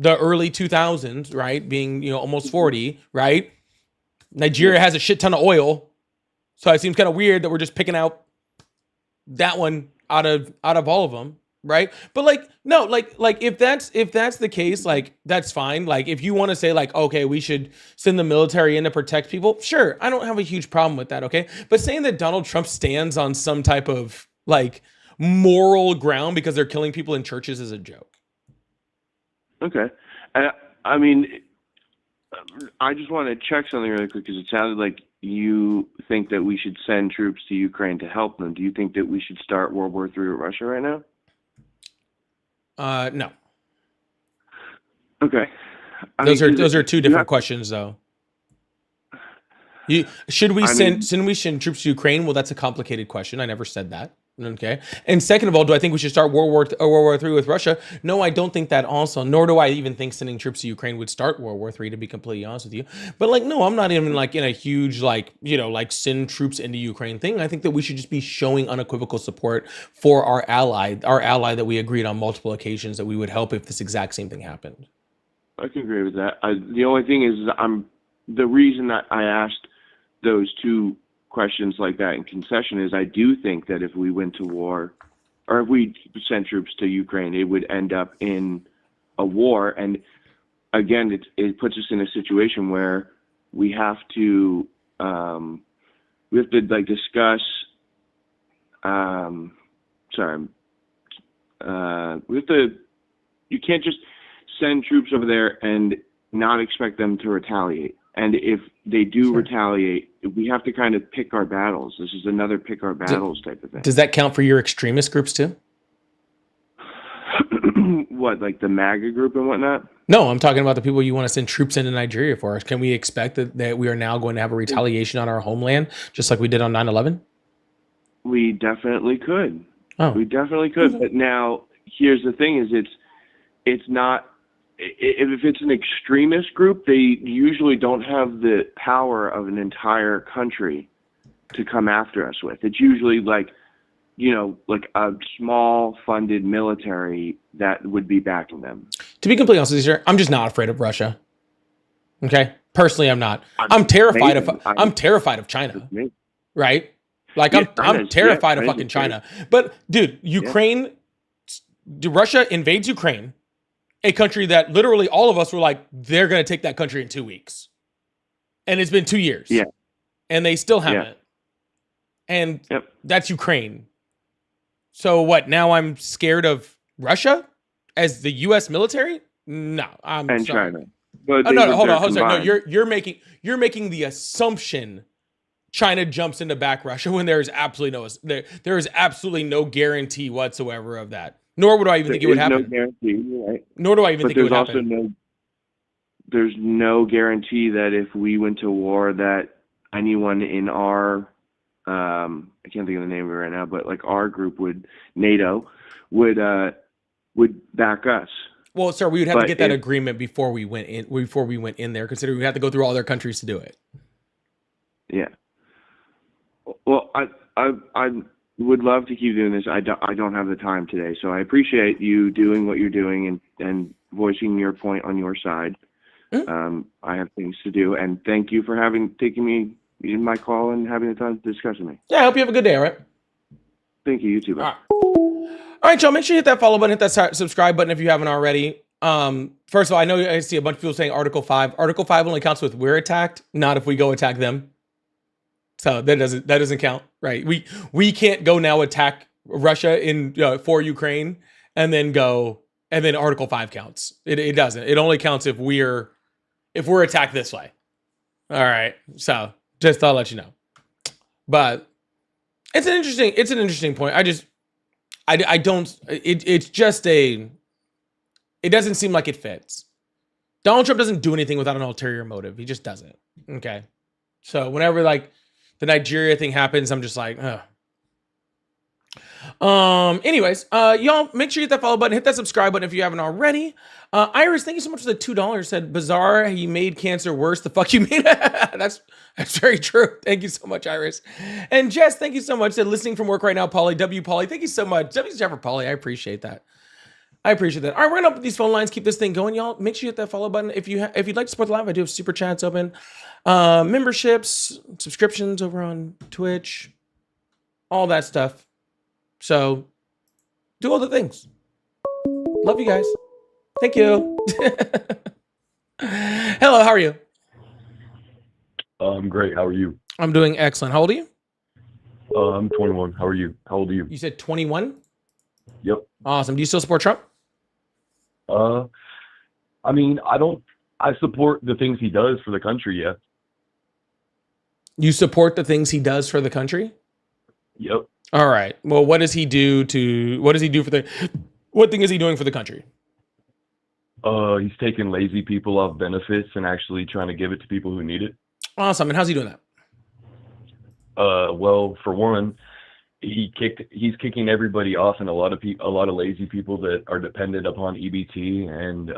early 2000s, right? Being, almost 40, right? Nigeria has a shit ton of oil. So it seems kind of weird that we're just picking out that one out of all of them, right? But no, if that's the case, that's fine. Like if you want to say okay, we should send the military in to protect people, sure, I don't have a huge problem with that, okay? But saying that Donald Trump stands on some type of moral ground because they're killing people in churches is a joke. Okay, I mean, I just want to check something really quick because it sounded like you think that we should send troops to Ukraine to help them. Do you think that we should start World War III with Russia right now? No. Okay. Those are two different questions, though. Should we send troops to Ukraine? Well, that's a complicated question. I never said that. Okay. And second of all, do I think we should start World War III with Russia? No, I don't think that also, nor do I even think sending troops to Ukraine would start World War III, to be completely honest with you. But no, I'm not even in a huge, send troops into Ukraine thing. I think that we should just be showing unequivocal support for our ally that we agreed on multiple occasions that we would help if this exact same thing happened. I can agree with that. The only thing is the reason that I asked those two questions like that in concession is I do think that if we went to war or if we sent troops to Ukraine, it would end up in a war. And again, it puts us in a situation where we have to discuss. You can't just send troops over there and not expect them to retaliate. And if they do retaliate, we have to kind of pick our battles. This is another pick our battles type of thing. Does that count for your extremist groups too? What, like the MAGA group and whatnot? No, I'm talking about the people you want to send troops into Nigeria for. Can we expect that we are now going to have a retaliation on our homeland, just like we did on 9/11? We definitely could. Oh. We definitely could. Mm-hmm. But now, here's the thing: is it's not. If it's an extremist group, they usually don't have the power of an entire country to come after us with. It's usually like a small funded military that would be backing them. To be completely honest with you, sir, I'm just not afraid of Russia. Okay? Personally, I'm not. I'm terrified of China. Right? I'm terrified of fucking China. But dude, Russia invades Ukraine. A country that literally all of us were like, they're going to take that country in 2 weeks. And it's been 2 years. Yeah. And they still haven't. And that's Ukraine. So what? Now I'm scared of Russia as the U.S. military? No, I'm and sorry. China. But Oh they no, would- hold they're on, hold on. No, combined. you're making the assumption China jumps into back Russia when there is absolutely there is absolutely no guarantee whatsoever of that. Nor would I even think it would There is no happen. guarantee, right? Nor do I even But think it would there's also happen. there's no guarantee that if we went to war that anyone in our I can't think of the name of it right now, but like our group NATO would back us. Well, sir, we would have to But get that if- agreement before we went in there, considering we have to go through all their countries to do it. Yeah. Well, I would love to keep doing this. I don't have the time today, so I appreciate you doing what you're doing and voicing your point on your side. Mhm. I have things to do, and thank you for taking me in my call and having the time to discuss with me. Yeah, I hope you have a good day, all right? Thank you. You too. All right. All right, y'all. Make sure you hit that follow button, hit that subscribe button if you haven't already. First of all, I know I see a bunch of people saying Article 5. Article 5 only counts if we're attacked, not if we go attack them. So that doesn't count, right? We can't go now attack Russia for Ukraine and then Article 5 counts. It doesn't. It only counts if we're attacked this way. All right. So just thought I'd let you know. But it's an interesting point. I don't, it's just it doesn't seem like it fits. Donald Trump doesn't do anything without an ulterior motive. He just doesn't. Okay. So whenever like the Nigeria thing happens, I'm just like, ugh. Anyways, y'all make sure you hit that follow button, hit that subscribe button if you haven't already. Iris, thank you so much for the $2. Said bizarre, he made cancer worse. The fuck you made? That's very true. Thank you so much, Iris. And Jess, thank you so much. Said listening from work right now, Polly. W Polly, thank you so much. W's Jeff for Polly. I appreciate that. All right, we're gonna open these phone lines, keep this thing going, y'all. Make sure you hit that follow button. If you'd like to support the live, I do have super chats open, memberships, subscriptions over on Twitch, all that stuff. So do all the things. Love you guys. Thank you. Hello, how are you? I'm great. How are you? I'm doing excellent. How old are you? I'm 21. How are you? How old are you? You said 21? Yep. Awesome. Do you still support Trump? I mean, I support the things he does for the country. Yeah. You support the things he does for the country? Yep. All right. Well, what thing is he doing for the country? He's taking lazy people off benefits and actually trying to give it to people who need it. Awesome. And how's he doing that? Well, for one, he's kicking everybody off, and a lot of lazy people that are dependent upon EBT, and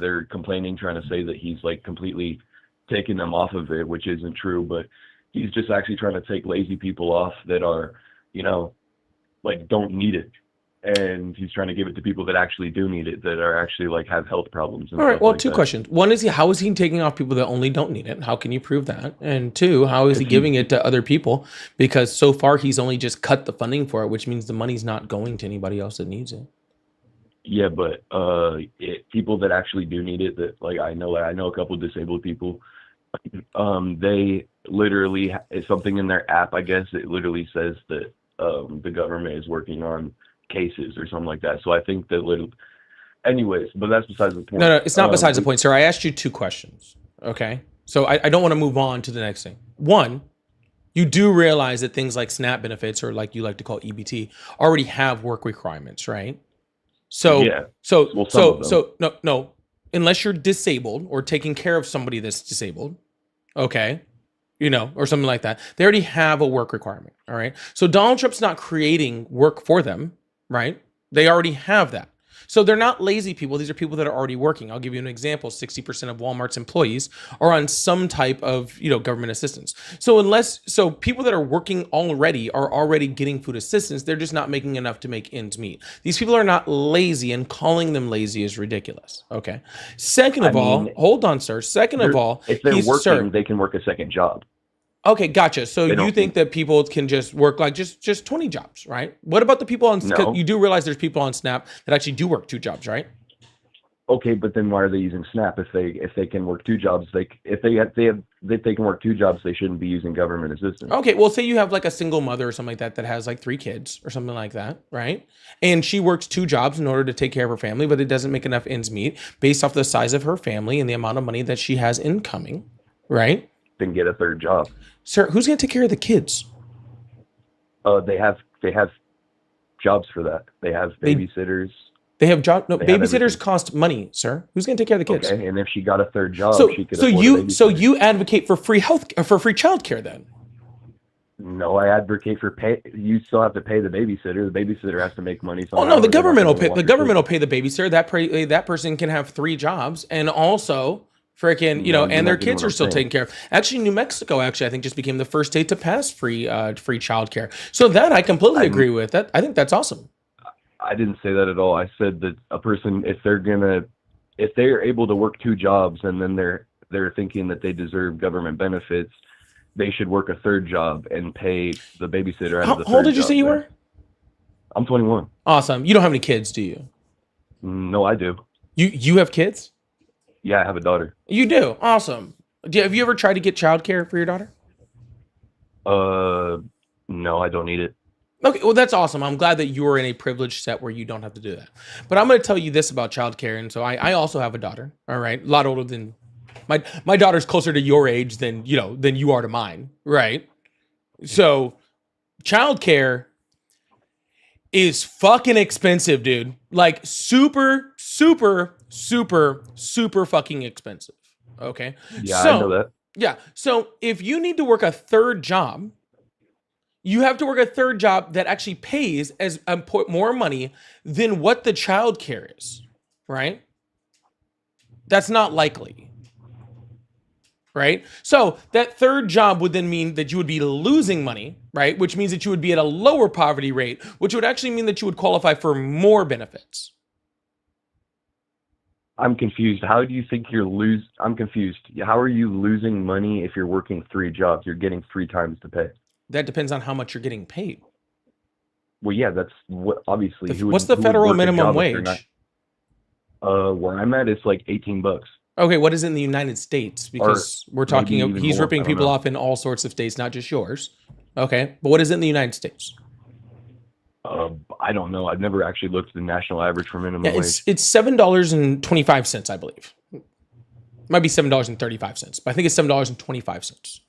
they're complaining, trying to say that he's like completely taking them off of it, which isn't true. But he's just actually trying to take lazy people off that are, like don't need it, and he's trying to give it to people that actually do need it, that are actually like have health problems. And All right. stuff Well, like two that. questions. One is how is he taking off people that only don't need it? How can you prove that? And two, how is he giving it to other people? Because so far he's only just cut the funding for it, which means the money's not going to anybody else that needs it. Yeah, but people that actually do need it, that like I know a couple of disabled people, they literally, it's something in their app, I guess, it literally says that the government is working on cases or something like that. So I think that anyways, but that's besides the point. No, it's not besides the point, sir. I asked you two questions. Okay. So I don't want to move on to the next thing. One, you do realize that things like SNAP benefits, or like you like to call EBT, already have work requirements, right? So, Yeah. Well, some of them. no, unless you're disabled or taking care of somebody that's disabled, okay, or something like that, they already have a work requirement. All right. So Donald Trump's not creating work for them, right? They already have that. So they're not lazy people. These are people that are already working. I'll give you an example. 60% of Walmart's employees are on some type of, government assistance. So people that are working already are already getting food assistance. They're just not making enough to make ends meet. These people are not lazy, and calling them lazy is ridiculous. Okay. Second of all, hold on, sir. Second of all, if they're working, they can work a second job. Okay, gotcha. So you don't- think that people can just work like just 20 jobs, right? What about the people on? No. You do realize there's people on Snap that actually do work 2 jobs, right? Okay, but then why are they using Snap if they can work 2 jobs? If they have if they can work 2 jobs, they shouldn't be using government assistance. Okay, well, say you have like a single mother or something like that that has like 3 kids or something like that, right? And she works 2 jobs in order to take care of her family, but it doesn't make enough ends meet based off the size of her family and the amount of money that she has incoming, right? Then get a 3rd job. Sir, who's going to take care of the kids? They have jobs for that. They have babysitters. They have job. No, They have babysitters everything. cost money, sir. Who's going to take care of the kids? Okay, and if she got a 3rd job, So, she could so afford a you babysitter. advocate for free childcare then? No, I advocate for pay. You still have to pay the babysitter. The babysitter has to make money. Oh no, the government will pay. The government will pay the babysitter. That person can have 3 jobs and also freaking, you know, No, and you're their not getting kids what are I'm still saying. taken care of. Actually, New Mexico, I think just became the first state to pass free childcare. So that I completely agree with. That I think that's awesome. I didn't say that at all. I said that a person, if they're able to work 2 jobs and then they're thinking that they deserve government benefits, they should work a 3rd job and pay the babysitter out How of the 3rd old did you job say you there. were? I'm 21. Awesome. You don't have any kids, do you? No, I do. You have kids? Yeah, I have a daughter. You do. Awesome. Have you ever tried to get childcare for your daughter? No, I don't need it. Okay, well, that's awesome. I'm glad that you are in a privileged set where you don't have to do that. But I'm going to tell you this about childcare. And so I also have a daughter. All right, a lot older than my daughter's closer to your age than you are to mine. Right. So childcare is fucking expensive, dude. Like super, super, super, super fucking expensive. Okay. Yeah, So, I know that. Yeah. So if you need to work a 3rd job, you have to work a 3rd job that actually pays as more money than what the child care is, right? That's not likely, right? So that 3rd job would then mean that you would be losing money, right? Which means that you would be at a lower poverty rate, which would actually mean that you would qualify for more benefits. I'm confused. How do you think I'm confused. How are you losing money if you're working 3 jobs? You're getting 3 times the pay. That depends on how much you're getting paid. Well, yeah, that's what obviously. What's the federal minimum wage? Where I'm at, it's like $18. Okay, what is it in the United States? Because we're talking, maybe even he's more, ripping I don't people know. off in all sorts of states, not just yours. Okay, but what is it in the United States? I don't know. I've never actually looked at the national average for minimum Yeah, wage. it's $7.25, I believe. It might be $7.35, but I think it's $7.25.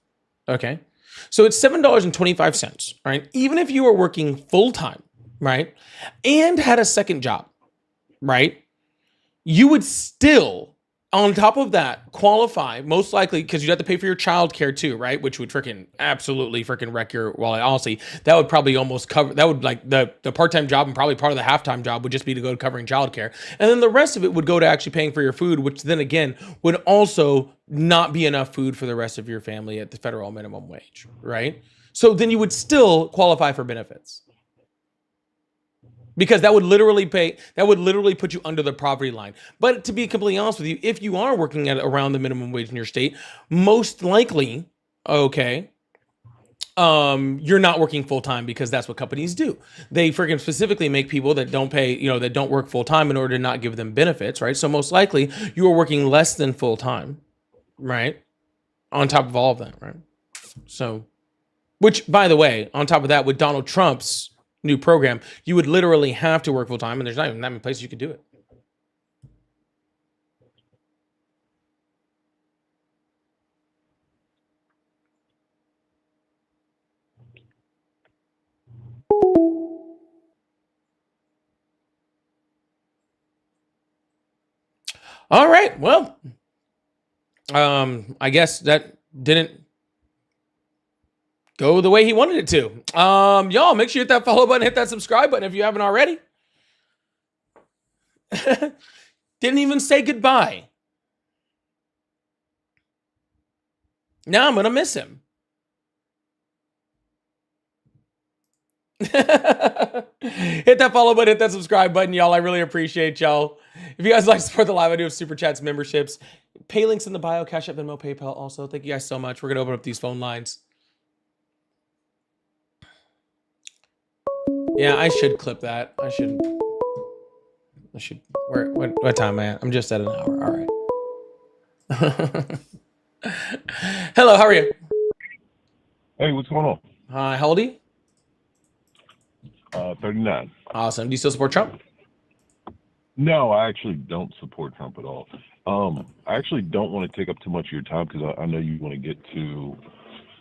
Okay, so it's $7.25, right? Even if you were working full time, right, and had a 2nd job, right, you would still, on top of that, qualify most likely because you'd have to pay for your child care too, right? Which would freaking absolutely freaking wreck your wallet. Honestly, that would probably almost cover, that would like the part-time job and probably part of the half-time job would just be to go to covering child care. And then the rest of it would go to actually paying for your food, which then again would also not be enough food for the rest of your family at the federal minimum wage, right? So then you would still qualify for benefits. Because that would literally put you under the poverty line. But to be completely honest with you, if you are working at around the minimum wage in your state, most likely, okay, you're not working full time because that's what companies do. They freaking specifically make people that don't pay, that don't work full time in order to not give them benefits, right? So most likely you are working less than full time, right? On top of all of that, right? So, which by the way, on top of that, with Donald Trump's new program, you would literally have to work full time, and there's not even that many places you could do it. All right, well, I guess that didn't go the way he wanted it to. Y'all, make sure you hit that follow button, hit that subscribe button if you haven't already. Didn't even say goodbye. Now I'm gonna miss him. Hit that follow button, hit that subscribe button, y'all. I really appreciate y'all. If you guys like to support the live, I do have super chats, memberships, pay links in the bio, Cash App, Venmo, PayPal. Also, thank you guys so much. We're gonna open up these phone lines. Yeah, I should clip that. I should. What time am I at? I'm just at an hour. All right. Hello, how are you? Hey, what's going on? Hi, how old are you? 39. Awesome. Do you still support Trump? No, I actually don't support Trump at all. I actually don't want to take up too much of your time because I know you want to get to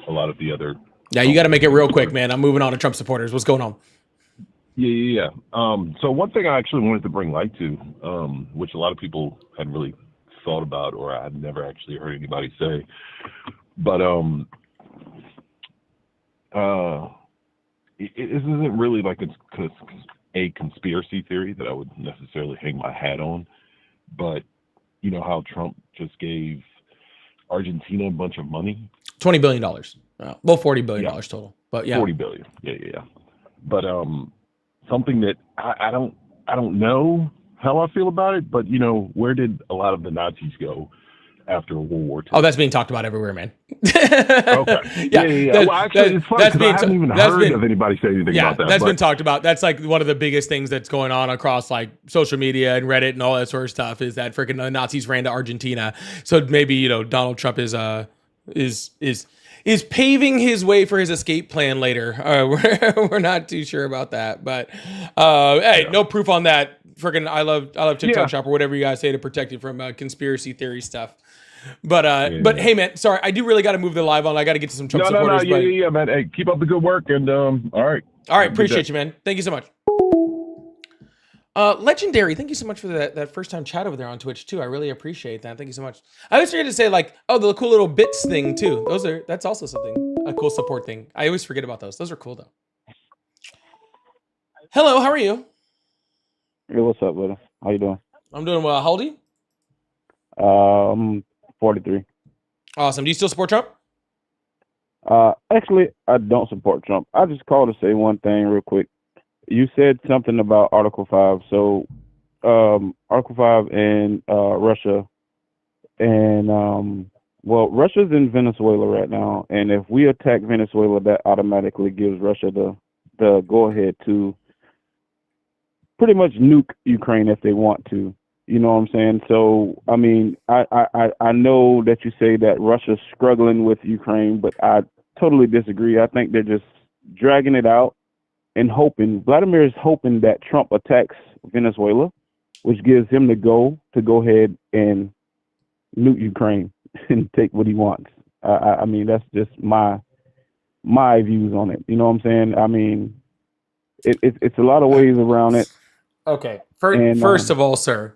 a lot of the other. Yeah, you got to make it real quick, man. I'm moving on to Trump supporters. What's going on? Yeah. So one thing I actually wanted to bring light to, which a lot of people hadn't really thought about or I had never actually heard anybody say, but it isn't really like a conspiracy theory that I would necessarily hang my hat on, but you know how Trump just gave Argentina a bunch of money? $20 billion. Well, $40 billion total. But yeah. 40 billion. Yeah. But something that I don't know how I feel about it, but you know, where did a lot of the Nazis go after World War II? Oh, that's being talked about everywhere, man. Okay. Yeah. Well, actually, it's funny because I haven't even heard of anybody say anything about that. That's been talked about. That's like one of the biggest things that's going on across like social media and Reddit and all that sort of stuff is that freaking the Nazis ran to Argentina. So maybe, you know, Donald Trump is paving his way for his escape plan later. We're not too sure about that, but hey, no proof on that. Freaking, I love TikTok Shop or whatever you guys say to protect you from conspiracy theory stuff. But hey, man, sorry, I do really got to move the live on. I got to get to some Trump supporters. Yeah, man. Hey, keep up the good work, and all right. Appreciate you, man. Thank you so much. Legendary, thank you so much for that first time chat over there on Twitch too. I really appreciate that. Thank you so much. I always forget to say like, oh, the cool little bits thing too. That's also something, a cool support thing. I always forget about those. Those are cool though. Hello, how are you? Hey, what's up, brother? How you doing? I'm doing well. How old are you? I'm 43. Awesome. Do you still support Trump? Actually, I don't support Trump. I just called to say one thing real quick. You said something about Article 5. So, Article 5 and Russia, and well, Russia's in Venezuela right now, and if we attack Venezuela, that automatically gives Russia the go ahead to pretty much nuke Ukraine if they want to. You know what I'm saying? So, I mean, I know that you say that Russia's struggling with Ukraine, but I totally disagree. I think they're just dragging it out and hoping. Vladimir is hoping that Trump attacks Venezuela, which gives him the go ahead and nuke Ukraine and take what he wants. I mean, that's just my views on it. You know what I'm saying? I mean, it's a lot of ways around it. Okay. First of all, sir.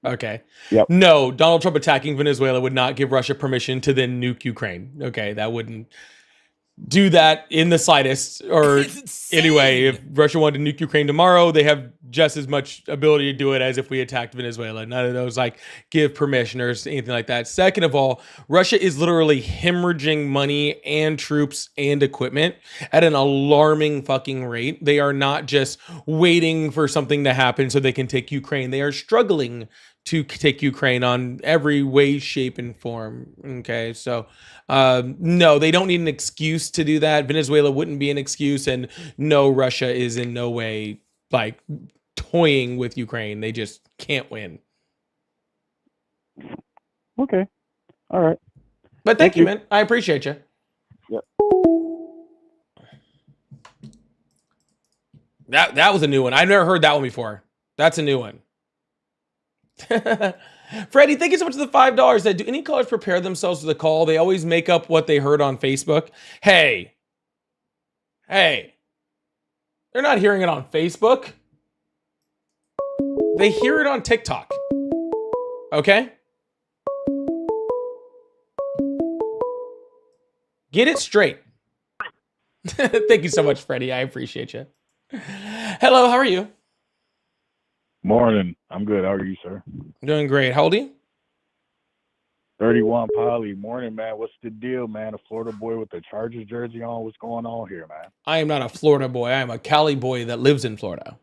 Okay. Yep. No, Donald Trump attacking Venezuela would not give Russia permission to then nuke Ukraine. Okay, that wouldn't do that in the slightest. Or anyway, if Russia wanted to nuke Ukraine tomorrow, they have just as much ability to do it as if we attacked Venezuela. None of those like give permission or anything like that. Second of all, Russia is literally hemorrhaging money and troops and equipment at an alarming fucking rate. They are not just waiting for something to happen so they can take Ukraine. They are struggling to take Ukraine on every way, shape, and form. Okay, so no, they don't need an excuse to do that. Venezuela wouldn't be an excuse, and no, Russia is in no way like toying with Ukraine. They just can't win. Okay, all right. But thank you, man. I appreciate you. Yep. That was a new one. I've never heard that one before. That's a new one. Freddie, thank you so much for the $5. Do any callers prepare themselves for the call? They always make up what they heard on Facebook. Hey, they're not hearing it on Facebook. They hear it on TikTok. Okay? Get it straight. Thank you so much, Freddie. I appreciate you. Hello, how are you? Morning. I'm good. How are you, sir? Doing great. How old are you? 31 Poly. Morning, man. What's the deal, man? A Florida boy with the Chargers jersey on. What's going on here, man? I am not a Florida boy. I am a Cali boy that lives in Florida.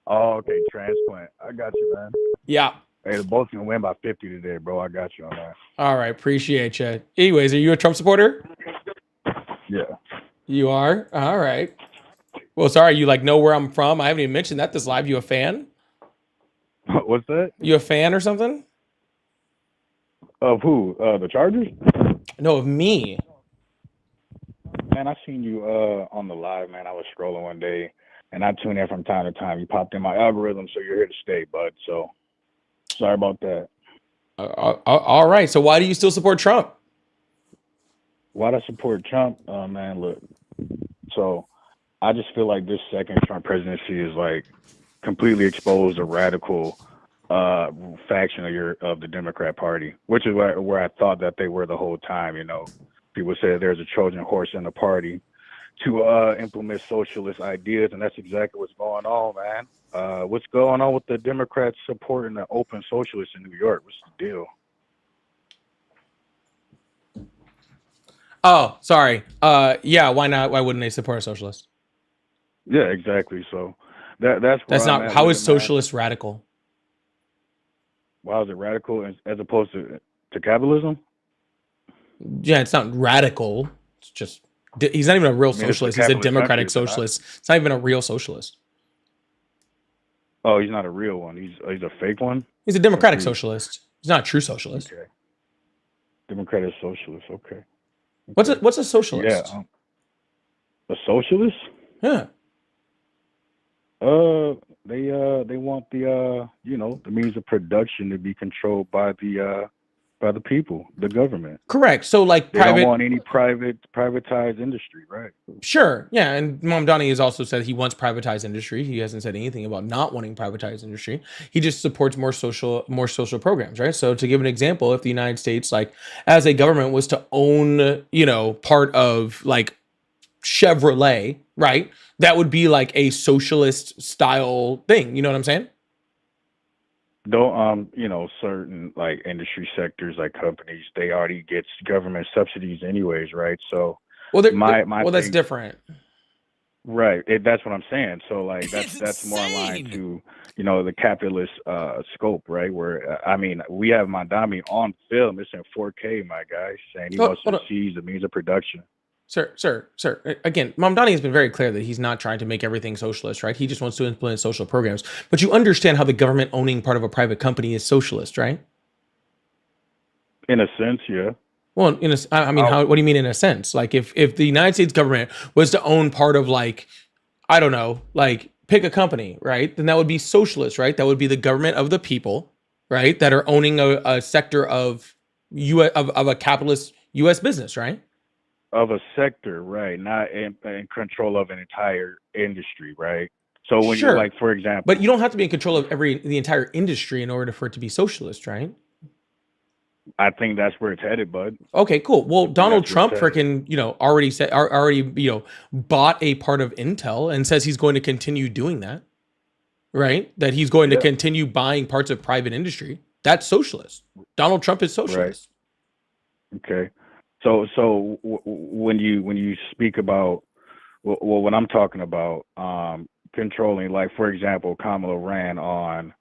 Oh, okay. Transplant. I got you, man. Yeah. Hey, the both gonna win by 50 today, bro. I got you on that. All right. Appreciate you. Anyways, are you a Trump supporter? Yeah. You are? All right. Well, sorry. You like know where I'm from? I haven't even mentioned that this live. You a fan? What's that? You a fan or something? Of who? The Chargers? No, of me. Man, I seen you on the live, man. I was scrolling one day, and I tune in from time to time. You popped in my algorithm, so you're here to stay, bud. So sorry about that. All right. So why do you still support Trump? Why do I support Trump? Man, look. So I just feel like this second Trump presidency is like completely exposed a radical faction of the Democrat Party, which is where I thought that they were the whole time. You know, people say there's a Trojan horse in the party to implement socialist ideas, and that's exactly what's going on, man. What's going on with the Democrats supporting the open socialists in New York? What's the deal? Oh, sorry. Yeah, why not? Why wouldn't they support a socialist? Yeah, exactly. So that's where That's I'm not at how with is it, man. socialist radical? Why is it radical as opposed to capitalism? Yeah, it's not radical. It's just he's not even a real I mean, it's a socialist. He's a capitalist democratic country, is it not? socialist. It's not even a real socialist. Oh, he's not a real one. He's a fake one. He's a democratic Confused. socialist. He's not a true socialist. Okay. Democratic socialist. Okay. What's Okay. a socialist? Yeah. A socialist? Yeah. They want the the means of production to be controlled by the people, the government. Correct. So like They don't private. want any privatized industry, right? Sure. Yeah. And Mamdani has also said he wants privatized industry. He hasn't said anything about not wanting privatized industry. He just supports more social programs, right? So to give an example, if the United States, like as a government, was to own, part of like Chevrolet, right? That would be like a socialist style thing. You know what I'm saying? Don't certain like industry sectors, like companies, they already get government subsidies anyways, right? So Well, that's thing- different. Right. That's what I'm saying. So like that's more aligned to the capitalist scope, right? Where we have Mandami on film. It's in 4K, my guy, saying he wants to seize the means of production. Sir. Again, Mamdani has been very clear that he's not trying to make everything socialist, right? He just wants to implement social programs. But you understand how the government owning part of a private company is socialist, right? In a sense, yeah. Well, what do you mean in a sense? Like if the United States government was to own part of like, I don't know, like pick a company, right? Then that would be socialist, right? That would be the government of the people, right? That are owning a sector of of a capitalist U.S. business, right? Of a sector, right? Not in control of an entire industry, right? So when Sure. you're like, for example, But you don't have to be in control of the entire industry in order for it to be socialist, right? I think that's where it's headed, bud. Okay, cool. Well, Donald That's Trump what freaking, already bought a part of Intel and says he's going to continue doing that. Right? That he's going to Yeah. continue buying parts of private industry. That's socialist. Donald Trump is socialist. Okay. So when you speak about what I'm talking about, controlling, like for example, Kamala ran on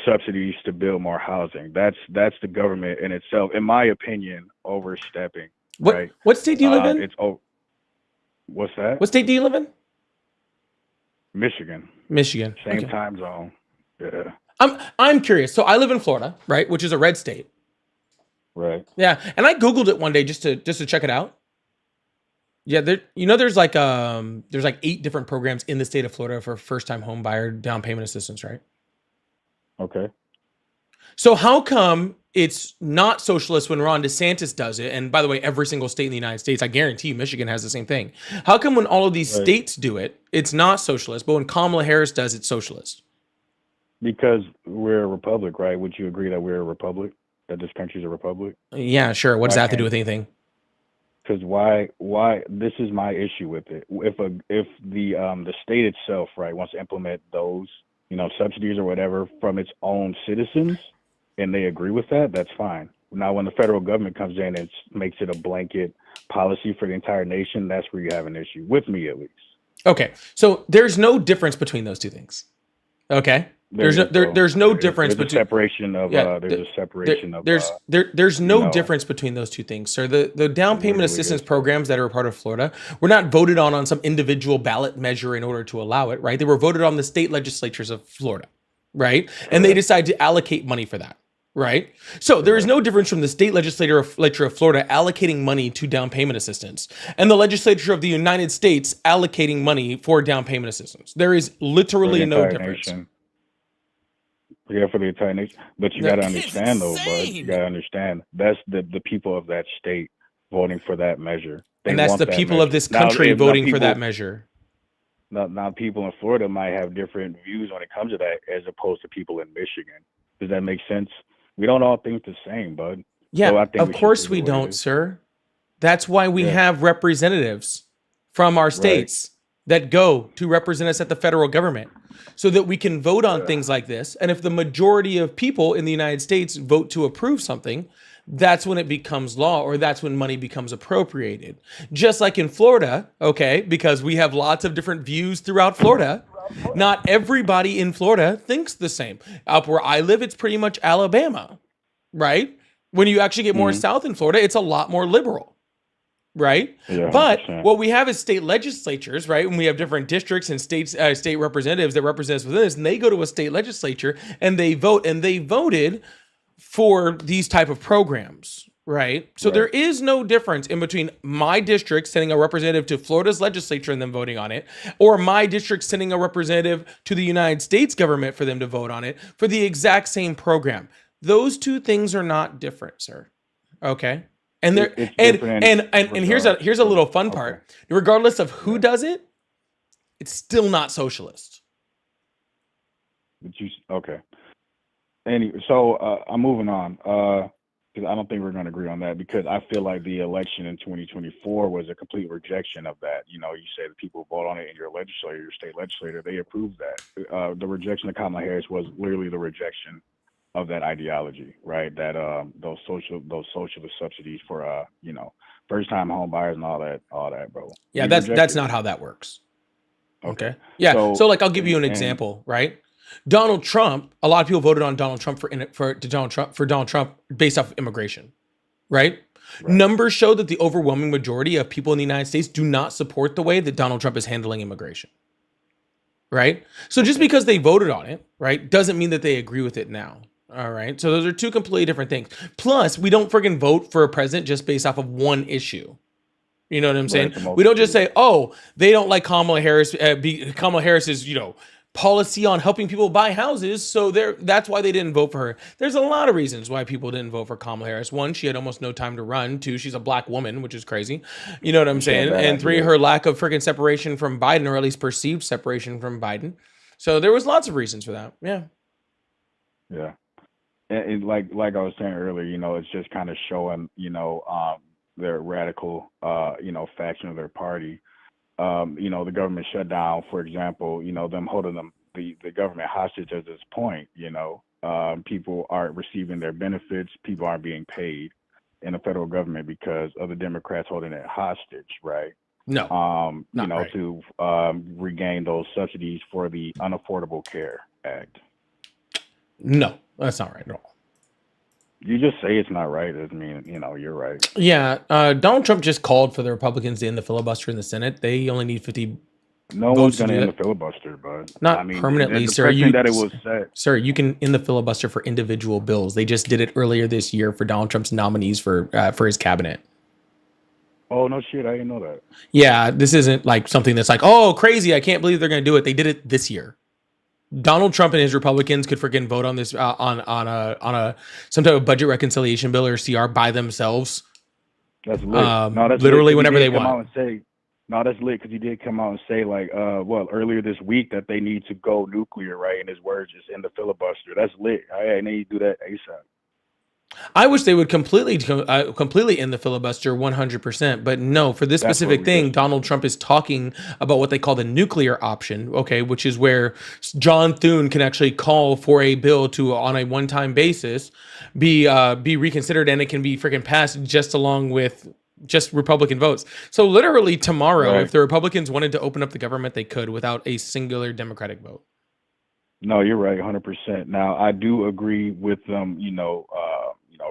subsidies to build more housing. That's the government in itself, in my opinion, overstepping. Right? What state do you live in? What's that? What state do you live in? Michigan. Michigan. Same Okay. time zone. Yeah. I'm curious. So I live in Florida, right, which is a red state. Right. Yeah, and I googled it one day just to check it out. Yeah, there's like 8 different programs in the state of Florida for first-time home buyer down payment assistance, right? Okay. So how come it's not socialist when Ron DeSantis does it? And by the way, every single state in the United States, I guarantee you, Michigan has the same thing. How come when all of these Right. states do it, it's not socialist, but when Kamala Harris does, it's socialist? Because we're a republic, right? Would you agree that we're a republic? That this country's a republic? Yeah, sure. What does Why that have to do can't- with anything? Because why this is my issue with it. If the state itself, right, wants to implement those subsidies or whatever from its own citizens, and they agree with that, that's fine. Now when the federal government comes in and makes it a blanket policy for the entire nation, that's where you have an issue, with me at least. Okay, so there's no difference between those two things. Okay, there's no difference There's a between separation of there's no no. difference between those two things, sir. The down payment really assistance is. programs that are a part of Florida were not voted on some individual ballot measure in order to allow it, right? They were voted on the state legislatures of Florida, right? And they decided to allocate money for that, right? So there is no difference from the state legislature of Florida allocating money to down payment assistance and the legislature of the United States allocating money for down payment assistance. There is For the literally no entire difference. nation. Yeah, for the entire nation. But you Yeah. got to understand, though, bud. You got to understand that's the people of that state voting for that measure. They And that's want the that people measure. of this Now, country if now voting for that people, measure. now people in Florida might have different views when it comes to that, as opposed to people in Michigan. Does that make sense? We don't all think the same, bud. Yeah, So I think of we should course leave we it the way it don't, is. sir. That's why we Yeah. have representatives from our Right. states that go to represent us at the federal government so that we can vote on things like this. And if the majority of people in the United States vote to approve something, that's when it becomes law, or that's when money becomes appropriated. Just like in Florida, okay, because we have lots of different views throughout Florida. Not everybody in Florida thinks the same. Up where I live, it's pretty much Alabama, right? When you actually get more Mhm. south in Florida, it's a lot more liberal, right? Yeah, But 100%. what we have is state legislatures, right? And we have different districts and state representatives that represent us within this, and they go to a state legislature and they vote, and they voted for these type of programs, right? So there Right. is no difference in between my district sending a representative to Florida's legislature and them voting on it, or my district sending a representative to the United States government for them to vote on it for the exact same program. Those two things are not different, sir. Okay? And there It's and different and here's a little fun Okay. part. Regardless of who Yeah. does it, it's still not socialist. But okay. Anyway, so I'm moving on because I don't think we're going to agree on that, because I feel like the election in 2024 was a complete rejection of that. You know, you say the people vote on it in your legislature, your state legislator, they approved that. The rejection of Kamala Harris was literally the rejection of that ideology, right? That those socialist subsidies for first time home buyers and all that, bro. Yeah, We that's rejected not it. how that works. Okay. Okay. Yeah. So, So like, I'll give you an and example, right? Donald Trump. A lot of people voted on Donald Trump for Donald Trump based off immigration, right? right. Numbers show that the overwhelming majority of people in the United States do not support the way that Donald Trump is handling immigration, right? So just Okay. because they voted on it, right, doesn't mean that they agree with it now. All right. So those are two completely different things. Plus, we don't friggin' vote for a president just based off of one issue. You know what I'm Right. saying? It's a We don't just multitude. say, "Oh, they don't like Kamala Harris." Kamala Harris's, policy on helping people buy houses, so that's why they didn't vote for her. There's a lot of reasons why people didn't vote for Kamala Harris. One, she had almost no time to run. Two, she's a black woman, which is crazy. You know what I'm And she had saying? bad And three, ideas. her lack of freaking separation from Biden, or at least perceived separation from Biden. So there was lots of reasons for that. Yeah. Yeah. And like I was saying earlier, it's just kind of showing, their radical, faction of their party. The government shutdown, for example, them holding the government hostage at this point, people aren't receiving their benefits, people aren't being paid in the federal government because of the Democrats holding it hostage, right? No, not right. To regain those subsidies for the Unaffordable Care Act. No, that's not right at all. You just say it's not right doesn't mean you're right. Yeah, Donald Trump just called for the Republicans to end the filibuster in the Senate. They only need 50. No votes one's to going to do end that. the filibuster, but Not permanently, the sir. precedent that it was set. Sir, you can end the filibuster for individual bills. They just did it earlier this year for Donald Trump's nominees for his cabinet. Oh no shit! I didn't know that. Yeah, this isn't like something that's like, oh, crazy. I can't believe they're going to do it. They did it this year. Donald Trump and his Republicans could freaking vote on this on a some type of budget reconciliation bill or CR by themselves. That's lit. That's literally lit, 'cause whenever he they did come want. out and say, no, that's lit because he did come out and say earlier this week that they need to go nuclear, right? In his words, just in the filibuster. That's lit. I need to do that ASAP. I wish they would completely end the filibuster 100%, but no, for this That's what specific we thing, just Donald Trump is talking about what they call the nuclear option, okay, which is where John Thune can actually call for a bill to, on a one-time basis, be reconsidered, and it can be freaking passed just along with just Republican votes. So literally tomorrow, Right. if the Republicans wanted to open up the government, they could without a singular Democratic vote. No, you're right, 100%. Now I do agree with them.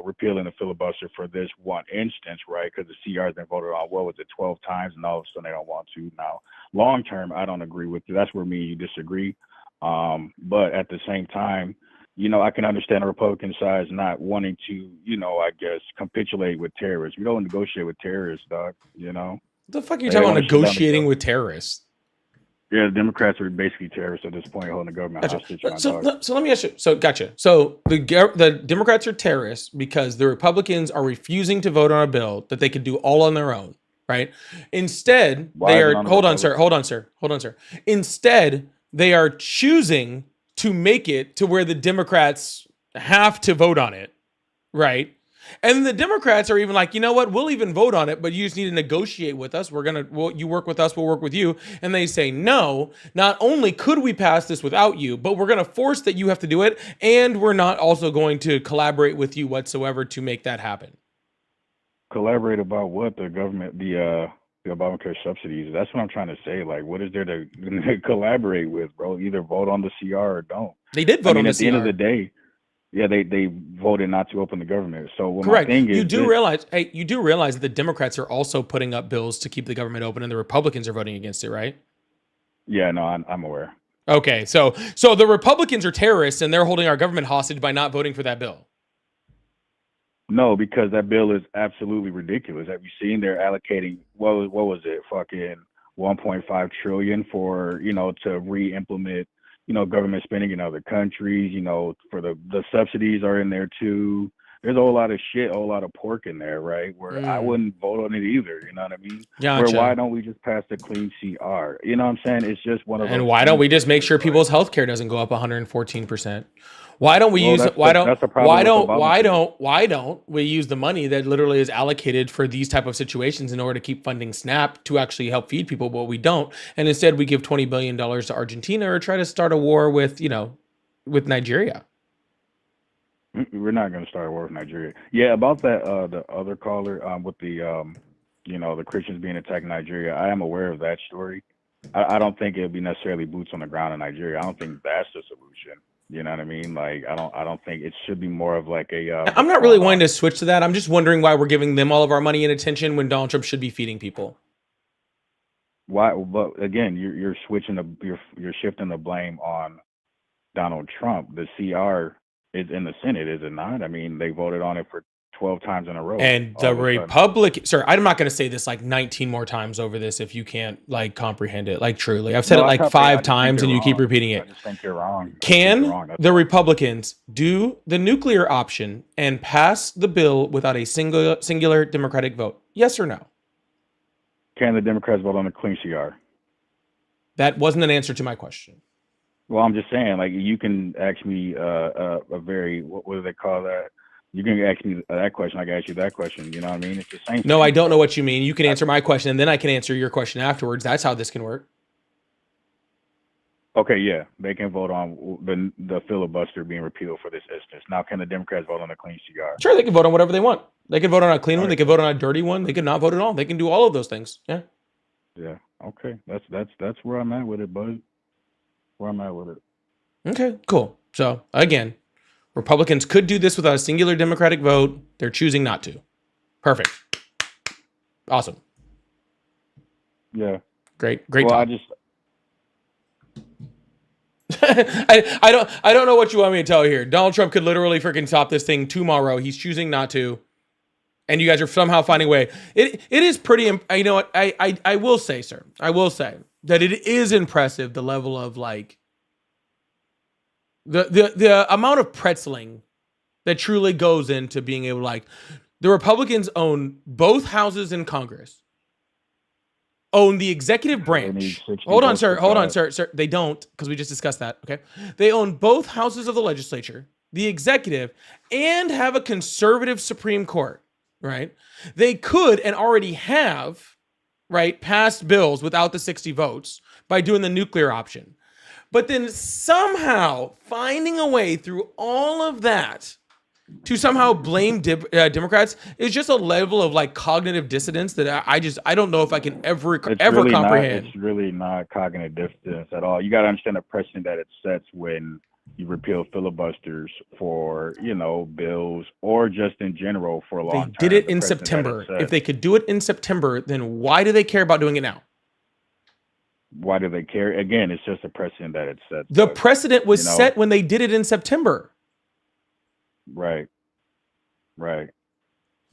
Repealing the filibuster for this one instance, right? Because the CR has been voted on, 12 times, and all of a sudden they don't want to. Now, long term, I don't agree with you. That's where me and you disagree. But at the same time, I can understand the Republican side not wanting to, I guess, capitulate with terrorists. We don't negotiate with terrorists, dog. What the fuck are you They talking about wanna shut down the negotiating government. with terrorists? Yeah, the Democrats are basically terrorists at this point, holding the government Gotcha. hostage. My So, dog. so let me ask you. So, gotcha. So the Democrats are terrorists because the Republicans are refusing to vote on a bill that they could do all on their own, right? Instead, Why they is it are. on the Hold on, sir. Republicans? Hold on, sir. Instead, they are choosing to make it to where the Democrats have to vote on it, right? And the Democrats are even like, you know what? We'll even vote on it, but you just need to negotiate with us. You work with us, we'll work with you. And they say, no, not only could we pass this without you, but we're going to force that you have to do it. And we're not also going to collaborate with you whatsoever to make that happen. Collaborate about what? The government, the Obamacare subsidies. That's what I'm trying to say. Like, what is there to collaborate with, bro? Either vote on the CR or don't. They did vote on the at the end of CR. the day, yeah, they voted not to open the government. So what Correct. my thing is, You do realize that the Democrats are also putting up bills to keep the government open and the Republicans are voting against it, right? Yeah, no, I'm aware. Okay, so the Republicans are terrorists and they're holding our government hostage by not voting for that bill. No, because that bill is absolutely ridiculous. Have you seen they're allocating what was it? Fucking 1.5 trillion for, to re-implement, government spending in other countries, for the subsidies are in there too. There's a whole lot of shit, a whole lot of pork in there, right? Where I wouldn't vote on it either, you know what I mean? Gotcha. Where why don't we just pass the clean CR? You know what I'm saying? It's just one of those. And why don't we just make sure people's health care doesn't go up 114%? Why don't we why don't we use the money that literally is allocated for these type of situations in order to keep funding SNAP to actually help feed people, but we don't. And instead we give $20 billion to Argentina or try to start a war with Nigeria. We're not going to start a war with Nigeria. Yeah, about that, the other caller with the, the Christians being attacked in Nigeria, I am aware of that story. I don't think it would be necessarily boots on the ground in Nigeria. I don't think that's the solution. You know what I mean? Like, I don't think it should be more of like a. I'm not really wanting to switch to that. I'm just wondering why we're giving them all of our money and attention when Donald Trump should be feeding people. Why? But again, you're switching you're shifting the blame on Donald Trump. The CR is in the Senate, is it not? I mean, they voted on it for 12 times in a row. And the Republican, sir, I'm not going to say this like 19 more times over this if you can't like comprehend it. Like truly, I've said it like 5 times and you keep repeating it. I just think you're wrong. Can the Republicans do the nuclear option and pass the bill without a singular Democratic vote? Yes or no? Can the Democrats vote on the clean CR? That wasn't an answer to my question. Well, I'm just saying, like, you can ask me a very, what do they call that? You can ask me that question. I can ask you that question. You know what I mean? It's the same. No, I don't know what you mean. You can answer my question, and then I can answer your question afterwards. That's how this can work. Okay, yeah. They can vote on the filibuster being repealed for this instance. Now, can the Democrats vote on the clean CR? Sure, they can vote on whatever they want. They can vote on a clean one. They can vote on a dirty one. They can not vote at all. They can do all of those things. Yeah. Yeah. Okay. That's where I'm at with it, bud. Where I'm at with it. Okay, cool. So, again, Republicans could do this without a singular Democratic vote. They're choosing not to. Perfect. Awesome. Yeah. Great Well, talk. I don't know what you want me to tell you here. Donald Trump could literally freaking stop this thing tomorrow. He's choosing not to. And you guys are somehow finding a way. It is pretty, you know what? I will say, sir, I will say that it is impressive, the level of like, the amount of pretzeling that truly goes into being able to, like, the Republicans own both houses in Congress, own the executive branch. Hold on, sir. They don't, because we just discussed that. Okay. They own both houses of the legislature, the executive, and have a conservative Supreme Court, right? They could and already have, right, passed bills without the 60 votes by doing the nuclear option. But then somehow finding a way through all of that to somehow blame Democrats is just a level of like cognitive dissonance that I don't know if I can ever comprehend. It's really not cognitive dissonance at all. You got to understand the precedent that it sets when you repeal filibusters for, bills or just in general for a long time. They did it in September. If they could do it in September, then why do they care about doing it now? Why do they care? Again, it's just a precedent that it sets. The precedent was set when they did it in September. Right. Right.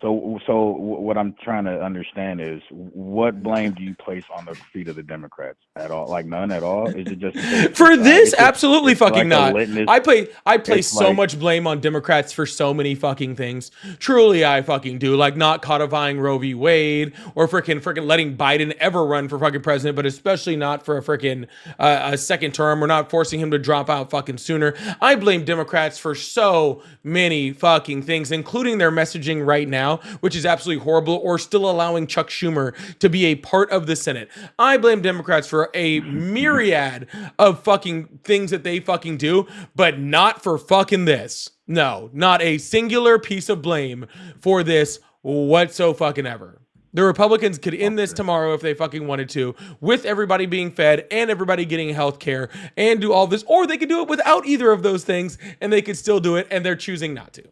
So what I'm trying to understand is what blame do you place on the feet of the Democrats at all? Like none at all? Is it just because For this, it's just, absolutely it's fucking like a not. litmus? I place It's so like, much blame on Democrats for so many fucking things. Truly, I fucking do. Like not codifying Roe v. Wade or freaking letting Biden ever run for fucking president, but especially not for a freaking a second term. We're not forcing him to drop out fucking sooner. I blame Democrats for so many fucking things, including their messaging right now, which is absolutely horrible, or still allowing Chuck Schumer to be a part of the Senate. I blame Democrats for a myriad of fucking things that they fucking do, but not for fucking this. No, not a singular piece of blame for this whatsoever fucking ever. The Republicans could end this tomorrow if they fucking wanted to, with everybody being fed and everybody getting health care and do all this, or they could do it without either of those things and they could still do it, and they're choosing not to.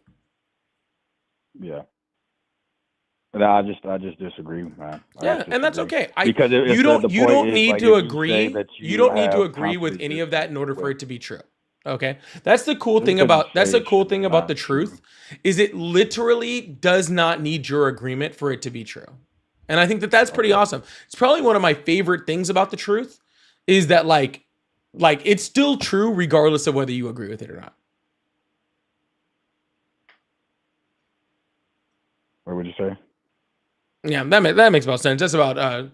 yeah. No, I just disagree, man. Yeah, and that's okay. Because You the don't point is, need like, to if you say agree. that You don't need to have agree with any conflict of that in order for with- it to be true. Okay, that's the cool Just thing because about you that's say the cool it's thing true, about not the true. truth is it literally does not need your agreement for it to be true. And I think that that's pretty awesome. It's probably one of my favorite things about the truth is that like it's still true regardless of whether you agree with it or not. What would you say? Yeah, that makes about sense. That's about